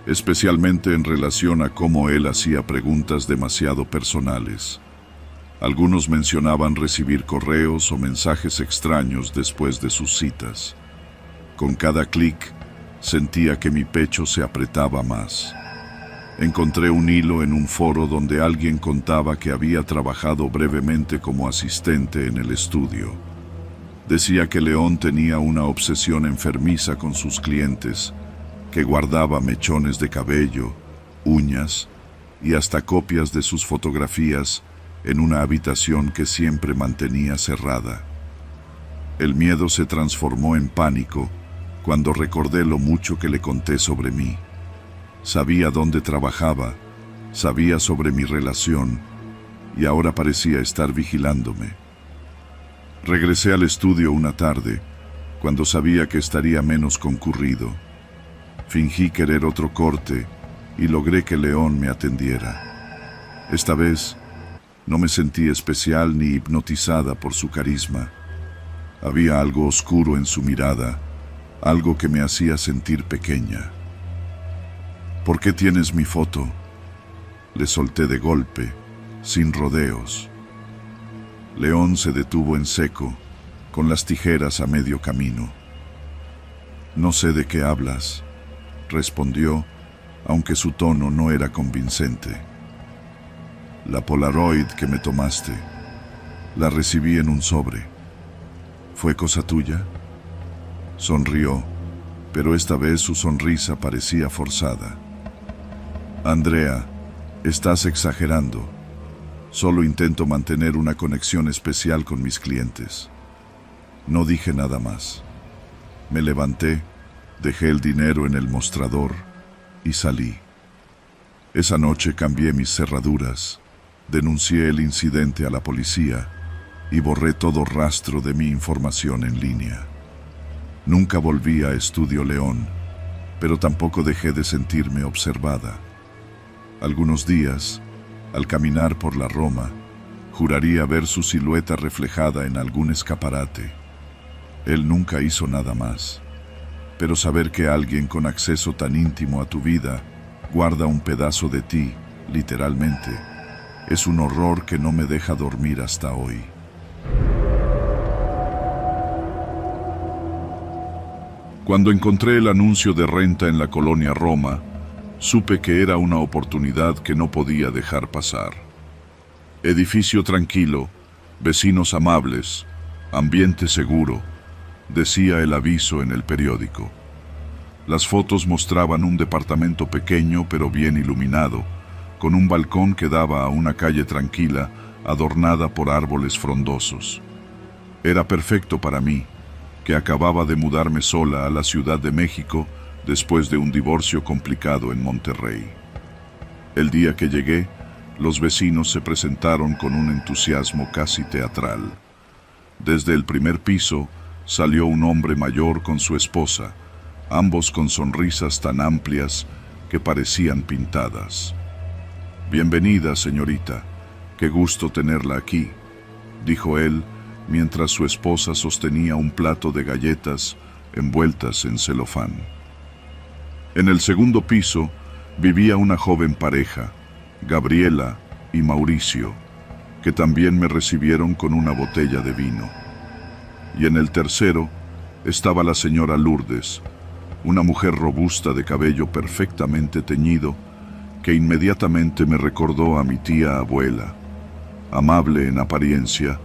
especialmente en relación a cómo él hacía preguntas demasiado personales. Algunos mencionaban recibir correos o mensajes extraños después de sus citas. Con cada clic, sentía que mi pecho se apretaba más. Encontré un hilo en un foro donde alguien contaba que había trabajado brevemente como asistente en el estudio. Decía que León tenía una obsesión enfermiza con sus clientes, que guardaba mechones de cabello, uñas y hasta copias de sus fotografías en una habitación que siempre mantenía cerrada. El miedo se transformó en pánico cuando recordé lo mucho que le conté sobre mí. Sabía dónde trabajaba, sabía sobre mi relación y ahora parecía estar vigilándome. Regresé al estudio una tarde, cuando sabía que estaría menos concurrido. Fingí querer otro corte y logré que León me atendiera. Esta vez no me sentí especial ni hipnotizada por su carisma. Había algo oscuro en su mirada, algo que me hacía sentir pequeña. ¿Por qué tienes mi foto?, le solté de golpe, sin rodeos. León se detuvo en seco, con las tijeras a medio camino. No sé de qué hablas, respondió, aunque su tono no era convincente. La Polaroid que me tomaste, la recibí en un sobre. ¿Fue cosa tuya? Sonrió, pero esta vez su sonrisa parecía forzada. Andrea, estás exagerando. Solo intento mantener una conexión especial con mis clientes. No dije nada más. Me levanté, dejé el dinero en el mostrador y salí. Esa noche cambié mis cerraduras, denuncié el incidente a la policía y borré todo rastro de mi información en línea. Nunca volví a Estudio León, pero tampoco dejé de sentirme observada. Algunos días, al caminar por la Roma, juraría ver su silueta reflejada en algún escaparate. Él nunca hizo nada más, pero saber que alguien con acceso tan íntimo a tu vida guarda un pedazo de ti, literalmente, es un horror que no me deja dormir hasta hoy. Cuando encontré el anuncio de renta en la colonia Roma, supe que era una oportunidad que no podía dejar pasar. Edificio tranquilo, vecinos amables, ambiente seguro, decía el aviso en el periódico. Las fotos mostraban un departamento pequeño pero bien iluminado, con un balcón que daba a una calle tranquila, adornada por árboles frondosos. Era perfecto para mí, que acababa de mudarme sola a la Ciudad de México después de un divorcio complicado en Monterrey. El día que llegué, los vecinos se presentaron con un entusiasmo casi teatral. Desde el primer piso salió un hombre mayor con su esposa, ambos con sonrisas tan amplias que parecían pintadas. «Bienvenida, señorita. Qué gusto tenerla aquí», dijo él, mientras su esposa sostenía un plato de galletas envueltas en celofán. En el segundo piso vivía una joven pareja, Gabriela y Mauricio, que también me recibieron con una botella de vino. Y en el tercero estaba la señora Lourdes, una mujer robusta de cabello perfectamente teñido, que inmediatamente me recordó a mi tía abuela, amable en apariencia,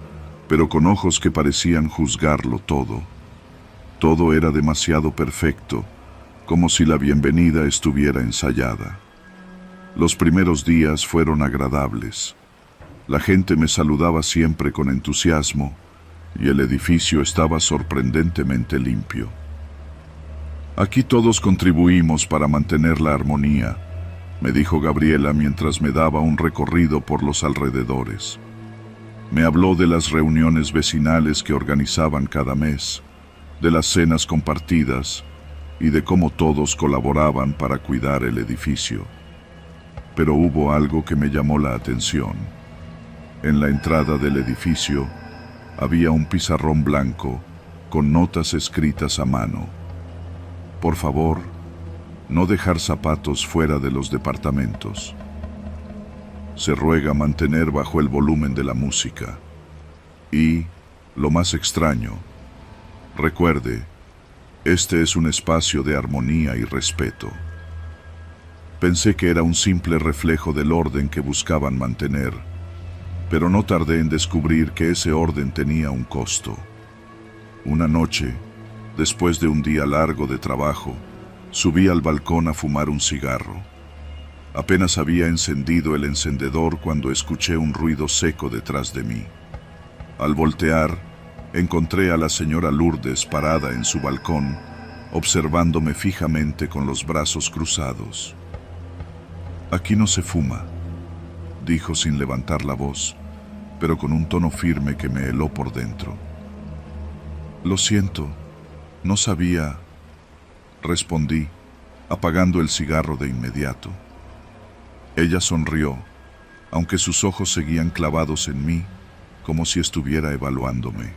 pero con ojos que parecían juzgarlo todo. Todo era demasiado perfecto, como si la bienvenida estuviera ensayada. Los primeros días fueron agradables. La gente me saludaba siempre con entusiasmo y el edificio estaba sorprendentemente limpio. Aquí todos contribuimos para mantener la armonía, me dijo Gabriela mientras me daba un recorrido por los alrededores. Me habló de las reuniones vecinales que organizaban cada mes, de las cenas compartidas y de cómo todos colaboraban para cuidar el edificio. Pero hubo algo que me llamó la atención. En la entrada del edificio había un pizarrón blanco con notas escritas a mano. Por favor, no dejar zapatos fuera de los departamentos. Se ruega mantener bajo el volumen de la música. Y, lo más extraño, recuerde, este es un espacio de armonía y respeto. Pensé que era un simple reflejo del orden que buscaban mantener, pero no tardé en descubrir que ese orden tenía un costo. Una noche, después de un día largo de trabajo, subí al balcón a fumar un cigarro. Apenas había encendido el encendedor cuando escuché un ruido seco detrás de mí. Al voltear, encontré a la señora Lourdes parada en su balcón, observándome fijamente con los brazos cruzados. «Aquí no se fuma», dijo sin levantar la voz, pero con un tono firme que me heló por dentro. «Lo siento, no sabía», respondí, apagando el cigarro de inmediato. Ella sonrió, aunque sus ojos seguían clavados en mí, como si estuviera evaluándome.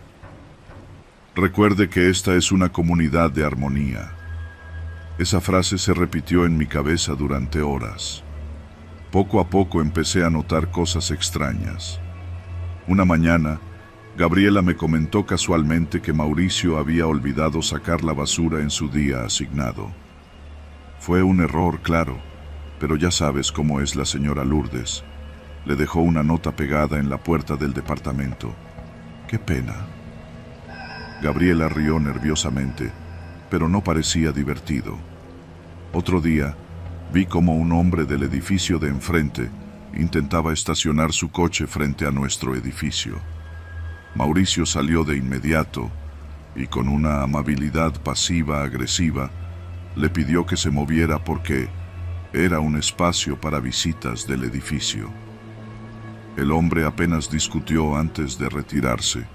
«Recuerde que esta es una comunidad de armonía». Esa frase se repitió en mi cabeza durante horas. Poco a poco empecé a notar cosas extrañas. Una mañana, Gabriela me comentó casualmente que Mauricio había olvidado sacar la basura en su día asignado. Fue un error, claro, pero ya sabes cómo es la señora Lourdes. Le dejó una nota pegada en la puerta del departamento. ¡Qué pena! Gabriela rió nerviosamente, pero no parecía divertido. Otro día, vi cómo un hombre del edificio de enfrente intentaba estacionar su coche frente a nuestro edificio. Mauricio salió de inmediato y con una amabilidad pasiva-agresiva le pidió que se moviera porque era un espacio para visitas del edificio. El hombre apenas discutió antes de retirarse,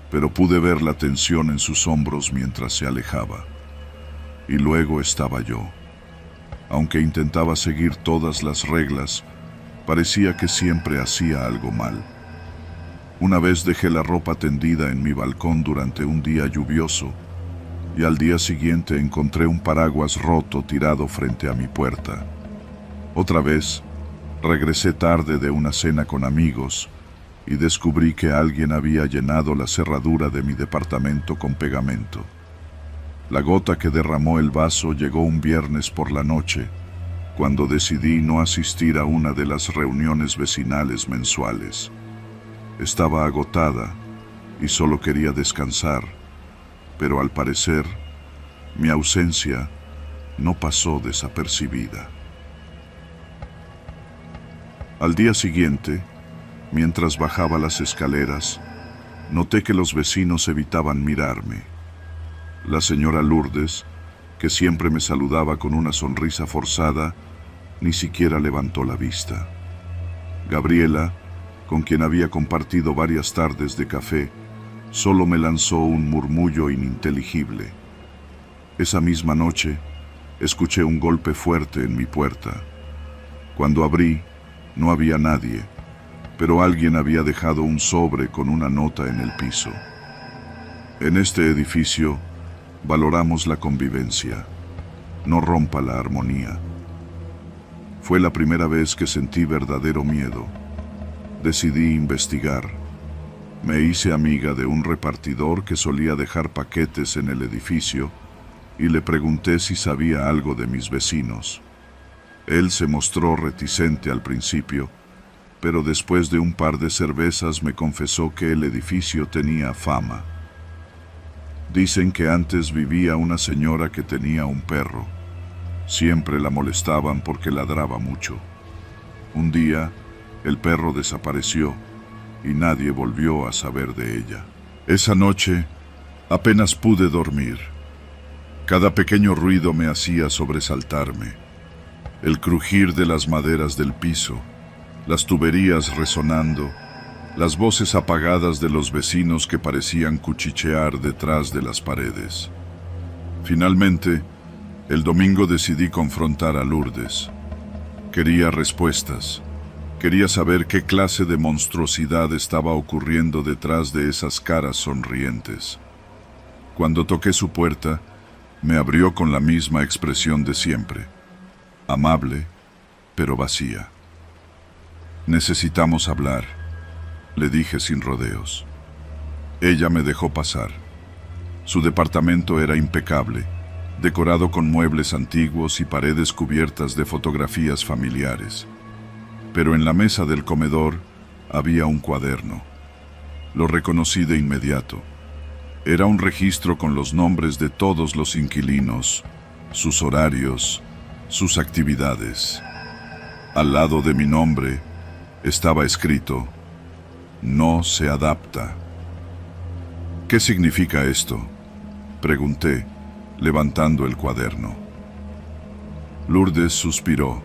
pero pude ver la tensión en sus hombros mientras se alejaba. Y luego estaba yo. Aunque intentaba seguir todas las reglas, parecía que siempre hacía algo mal. Una vez dejé la ropa tendida en mi balcón durante un día lluvioso, y al día siguiente encontré un paraguas roto tirado frente a mi puerta. Otra vez, regresé tarde de una cena con amigos y descubrí que alguien había llenado la cerradura de mi departamento con pegamento. La gota que derramó el vaso llegó un viernes por la noche, cuando decidí no asistir a una de las reuniones vecinales mensuales. Estaba agotada y solo quería descansar, pero al parecer, mi ausencia no pasó desapercibida. Al día siguiente, mientras bajaba las escaleras, noté que los vecinos evitaban mirarme. La señora Lourdes, que siempre me saludaba con una sonrisa forzada, ni siquiera levantó la vista. Gabriela, con quien había compartido varias tardes de café, solo me lanzó un murmullo ininteligible. Esa misma noche, escuché un golpe fuerte en mi puerta. Cuando abrí, no había nadie, pero alguien había dejado un sobre con una nota en el piso. En este edificio, valoramos la convivencia. No rompa la armonía. Fue la primera vez que sentí verdadero miedo. Decidí investigar. Me hice amiga de un repartidor que solía dejar paquetes en el edificio y le pregunté si sabía algo de mis vecinos. Él se mostró reticente al principio, pero después de un par de cervezas me confesó que el edificio tenía fama. Dicen que antes vivía una señora que tenía un perro. Siempre la molestaban porque ladraba mucho. Un día, el perro desapareció y nadie volvió a saber de ella. Esa noche, apenas pude dormir. Cada pequeño ruido me hacía sobresaltarme. El crujir de las maderas del piso, las tuberías resonando, las voces apagadas de los vecinos que parecían cuchichear detrás de las paredes. Finalmente, el domingo decidí confrontar a Lourdes. Quería respuestas. Quería saber qué clase de monstruosidad estaba ocurriendo detrás de esas caras sonrientes. Cuando toqué su puerta, me abrió con la misma expresión de siempre, amable, pero vacía. Necesitamos hablar, le dije sin rodeos. Ella me dejó pasar. Su departamento era impecable, decorado con muebles antiguos y paredes cubiertas de fotografías familiares. Pero en la mesa del comedor había un cuaderno. Lo reconocí de inmediato. Era un registro con los nombres de todos los inquilinos, sus horarios, sus actividades. Al lado de mi nombre estaba escrito: no se adapta. ¿Qué significa esto?, pregunté, levantando el cuaderno. Lourdes suspiró,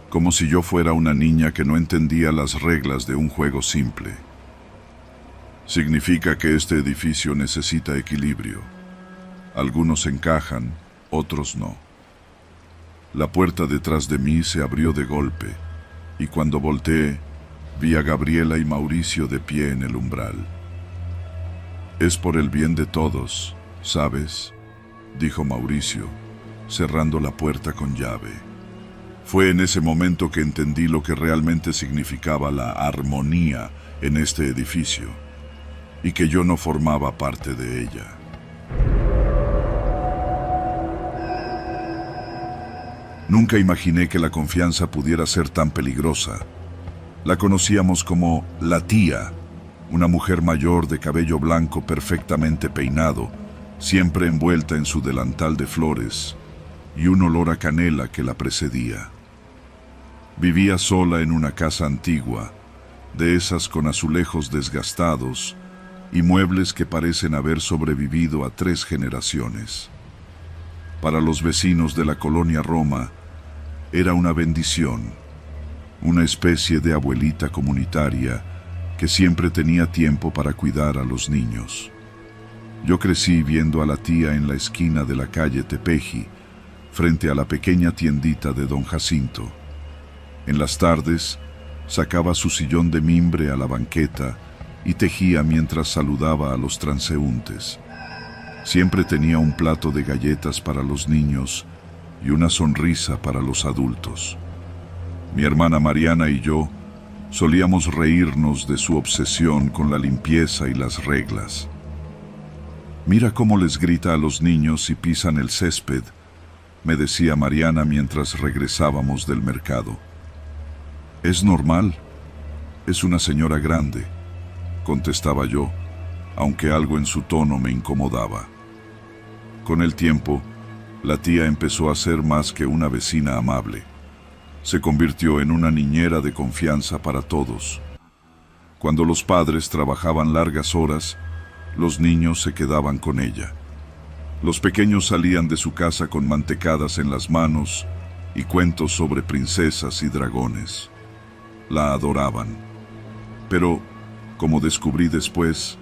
como si yo fuera una niña que no entendía las reglas de un juego simple. Significa que este edificio necesita equilibrio. Algunos encajan, otros no. La puerta detrás de mí se abrió de golpe, y cuando volteé, vi a Gabriela y Mauricio de pie en el umbral. Es por el bien de todos, ¿sabes?, dijo Mauricio, cerrando la puerta con llave. Fue en ese momento que entendí lo que realmente significaba la armonía en este edificio, y que yo no formaba parte de ella. Nunca imaginé que la confianza pudiera ser tan peligrosa. La conocíamos como la tía, una mujer mayor de cabello blanco perfectamente peinado, siempre envuelta en su delantal de flores, y un olor a canela que la precedía. Vivía sola en una casa antigua, de esas con azulejos desgastados y muebles que parecen haber sobrevivido a 3 generaciones. Para los vecinos de la colonia Roma, era una bendición, una especie de abuelita comunitaria que siempre tenía tiempo para cuidar a los niños. Yo crecí viendo a la tía en la esquina de la calle Tepeji, frente a la pequeña tiendita de don Jacinto. En las tardes, sacaba su sillón de mimbre a la banqueta y tejía mientras saludaba a los transeúntes. Siempre tenía un plato de galletas para los niños y una sonrisa para los adultos. Mi hermana Mariana y yo solíamos reírnos de su obsesión con la limpieza y las reglas. Mira cómo les grita a los niños si pisan el césped, me decía Mariana mientras regresábamos del mercado. Es normal, es una señora grande, contestaba yo, aunque algo en su tono me incomodaba. Con el tiempo, la tía empezó a ser más que una vecina amable. Se convirtió en una niñera de confianza para todos. Cuando los padres trabajaban largas horas, los niños se quedaban con ella. Los pequeños salían de su casa con mantecadas en las manos y cuentos sobre princesas y dragones. La adoraban. Pero, como descubrí después,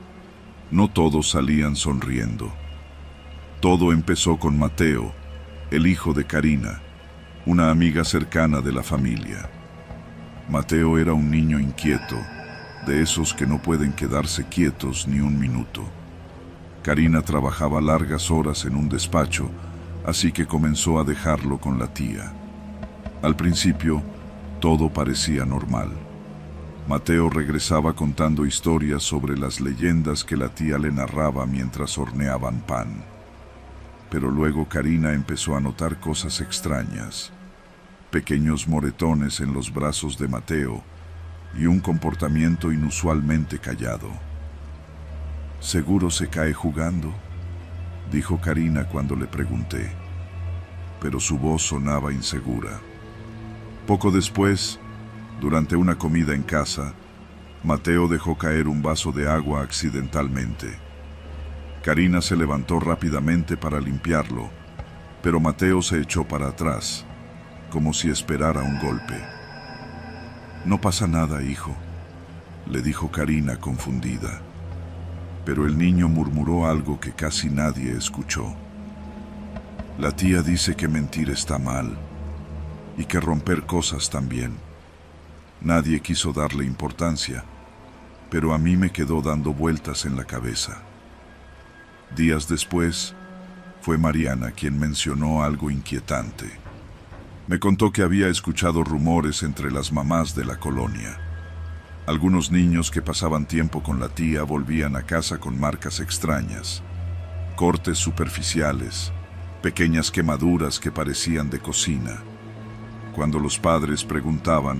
no todos salían sonriendo. Todo empezó con Mateo, el hijo de Karina, una amiga cercana de la familia. Mateo era un niño inquieto, de esos que no pueden quedarse quietos ni un minuto. Karina trabajaba largas horas en un despacho, así que comenzó a dejarlo con la tía. Al principio, todo parecía normal. Mateo regresaba contando historias sobre las leyendas que la tía le narraba mientras horneaban pan. Pero luego Karina empezó a notar cosas extrañas. Pequeños moretones en los brazos de Mateo y un comportamiento inusualmente callado. «¿Seguro se cae jugando?», dijo Karina cuando le pregunté, pero su voz sonaba insegura. Poco después, durante una comida en casa, Mateo dejó caer un vaso de agua accidentalmente. Karina se levantó rápidamente para limpiarlo, pero Mateo se echó para atrás, como si esperara un golpe. «No pasa nada, hijo», le dijo Karina confundida. Pero el niño murmuró algo que casi nadie escuchó. «La tía dice que mentir está mal y que romper cosas también». Nadie quiso darle importancia, pero a mí me quedó dando vueltas en la cabeza. Días después, fue Mariana quien mencionó algo inquietante. Me contó que había escuchado rumores entre las mamás de la colonia. Algunos niños que pasaban tiempo con la tía volvían a casa con marcas extrañas, cortes superficiales, pequeñas quemaduras que parecían de cocina. Cuando los padres preguntaban,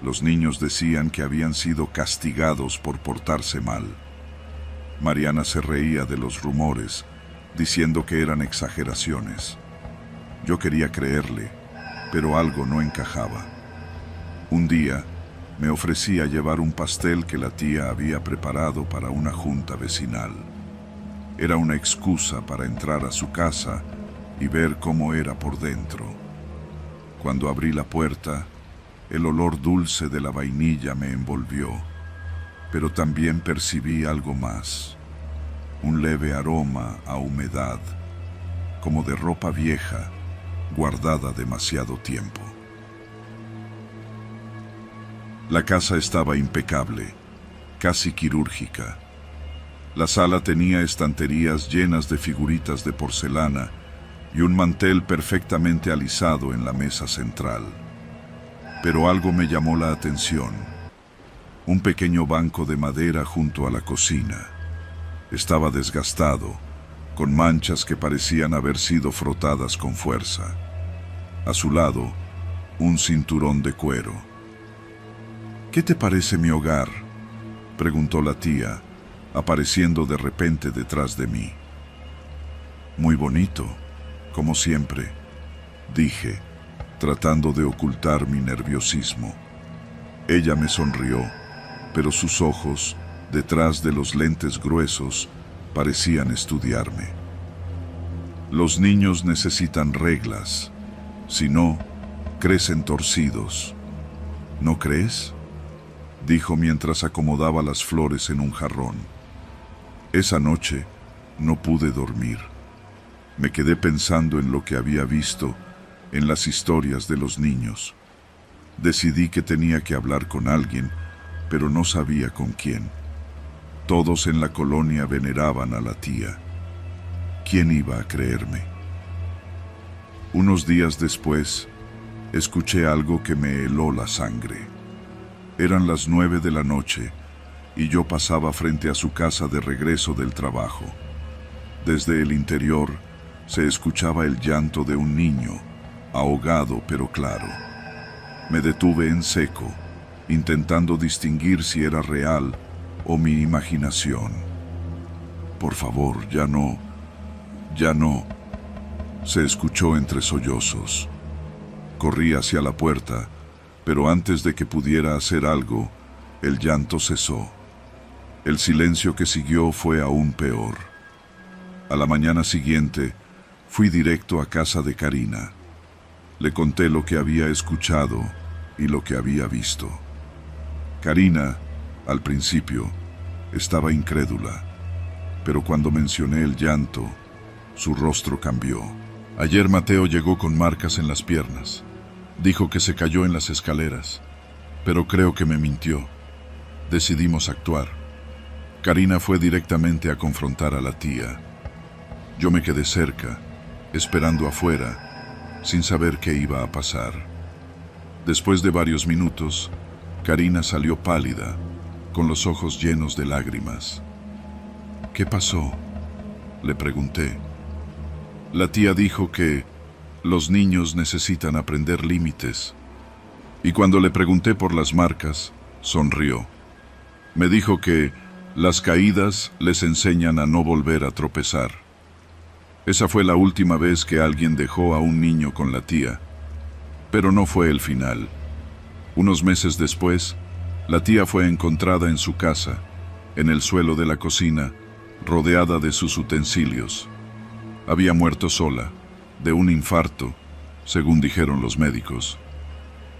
los niños decían que habían sido castigados por portarse mal. Mariana se reía de los rumores, diciendo que eran exageraciones. Yo quería creerle, pero algo no encajaba. Un día, me ofrecí a llevar un pastel que la tía había preparado para una junta vecinal. Era una excusa para entrar a su casa y ver cómo era por dentro. Cuando abrí la puerta, el olor dulce de la vainilla me envolvió, pero también percibí algo más, un leve aroma a humedad, como de ropa vieja, guardada demasiado tiempo. La casa estaba impecable, casi quirúrgica. La sala tenía estanterías llenas de figuritas de porcelana y un mantel perfectamente alisado en la mesa central. Pero algo me llamó la atención. Un pequeño banco de madera junto a la cocina. Estaba desgastado, con manchas que parecían haber sido frotadas con fuerza. A su lado, un cinturón de cuero. «¿Qué te parece mi hogar?», preguntó la tía, apareciendo de repente detrás de mí. «Muy bonito, como siempre», dije, tratando de ocultar mi nerviosismo. Ella me sonrió, pero sus ojos, detrás de los lentes gruesos, parecían estudiarme. «Los niños necesitan reglas, si no, crecen torcidos. ¿No crees?», dijo mientras acomodaba las flores en un jarrón. Esa noche no pude dormir. Me quedé pensando en lo que había visto en las historias de los niños. Decidí que tenía que hablar con alguien, pero no sabía con quién. Todos en la colonia veneraban a la tía. ¿Quién iba a creerme? Unos días después, escuché algo que me heló la sangre. Eran las 9 de la noche y yo pasaba frente a su casa de regreso del trabajo. Desde el interior se escuchaba el llanto de un niño, ahogado pero claro. Me detuve en seco, intentando distinguir si era real o mi imaginación. «Por favor, ya no», se escuchó entre sollozos. Corrí hacia la puerta, pero antes de que pudiera hacer algo, el llanto cesó. El silencio que siguió fue aún peor. A la mañana siguiente, fui directo a casa de Karina. Le conté lo que había escuchado y lo que había visto. Karina, al principio, estaba incrédula, pero cuando mencioné el llanto, su rostro cambió. «Ayer Mateo llegó con marcas en las piernas. Dijo que se cayó en las escaleras, pero creo que me mintió. Decidimos actuar». Karina fue directamente a confrontar a la tía. Yo me quedé cerca, esperando afuera, sin saber qué iba a pasar. Después de varios minutos, Karina salió pálida, con los ojos llenos de lágrimas. «¿Qué pasó?», le pregunté. La tía dijo que los niños necesitan aprender límites. Y cuando le pregunté por las marcas, sonrió. Me dijo que las caídas les enseñan a no volver a tropezar. Esa fue la última vez que alguien dejó a un niño con la tía. Pero no fue el final. Unos meses después, la tía fue encontrada en su casa, en el suelo de la cocina, rodeada de sus utensilios. Había muerto sola, de un infarto, según dijeron los médicos.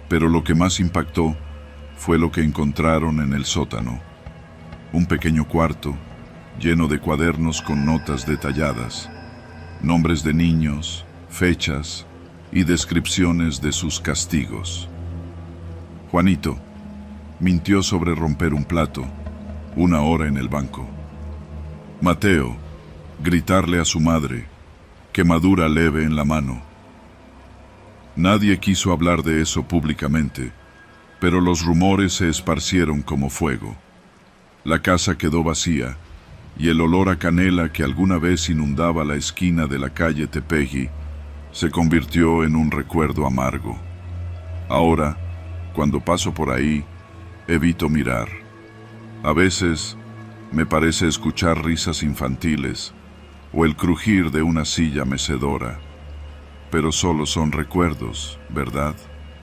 Pero lo que más impactó fue lo que encontraron en el sótano. Un pequeño cuarto lleno de cuadernos con notas detalladas, nombres de niños, fechas y descripciones de sus castigos. Juanito mintió sobre romper un plato, 1 hora en el banco. Mateo, gritarle a su madre, quemadura leve en la mano. Nadie quiso hablar de eso públicamente, pero los rumores se esparcieron como fuego. La casa quedó vacía, y el olor a canela que alguna vez inundaba la esquina de la calle Tepegui se convirtió en un recuerdo amargo. Ahora, cuando paso por ahí, evito mirar. A veces me parece escuchar risas infantiles o el crujir de una silla mecedora, pero solo son recuerdos, ¿verdad?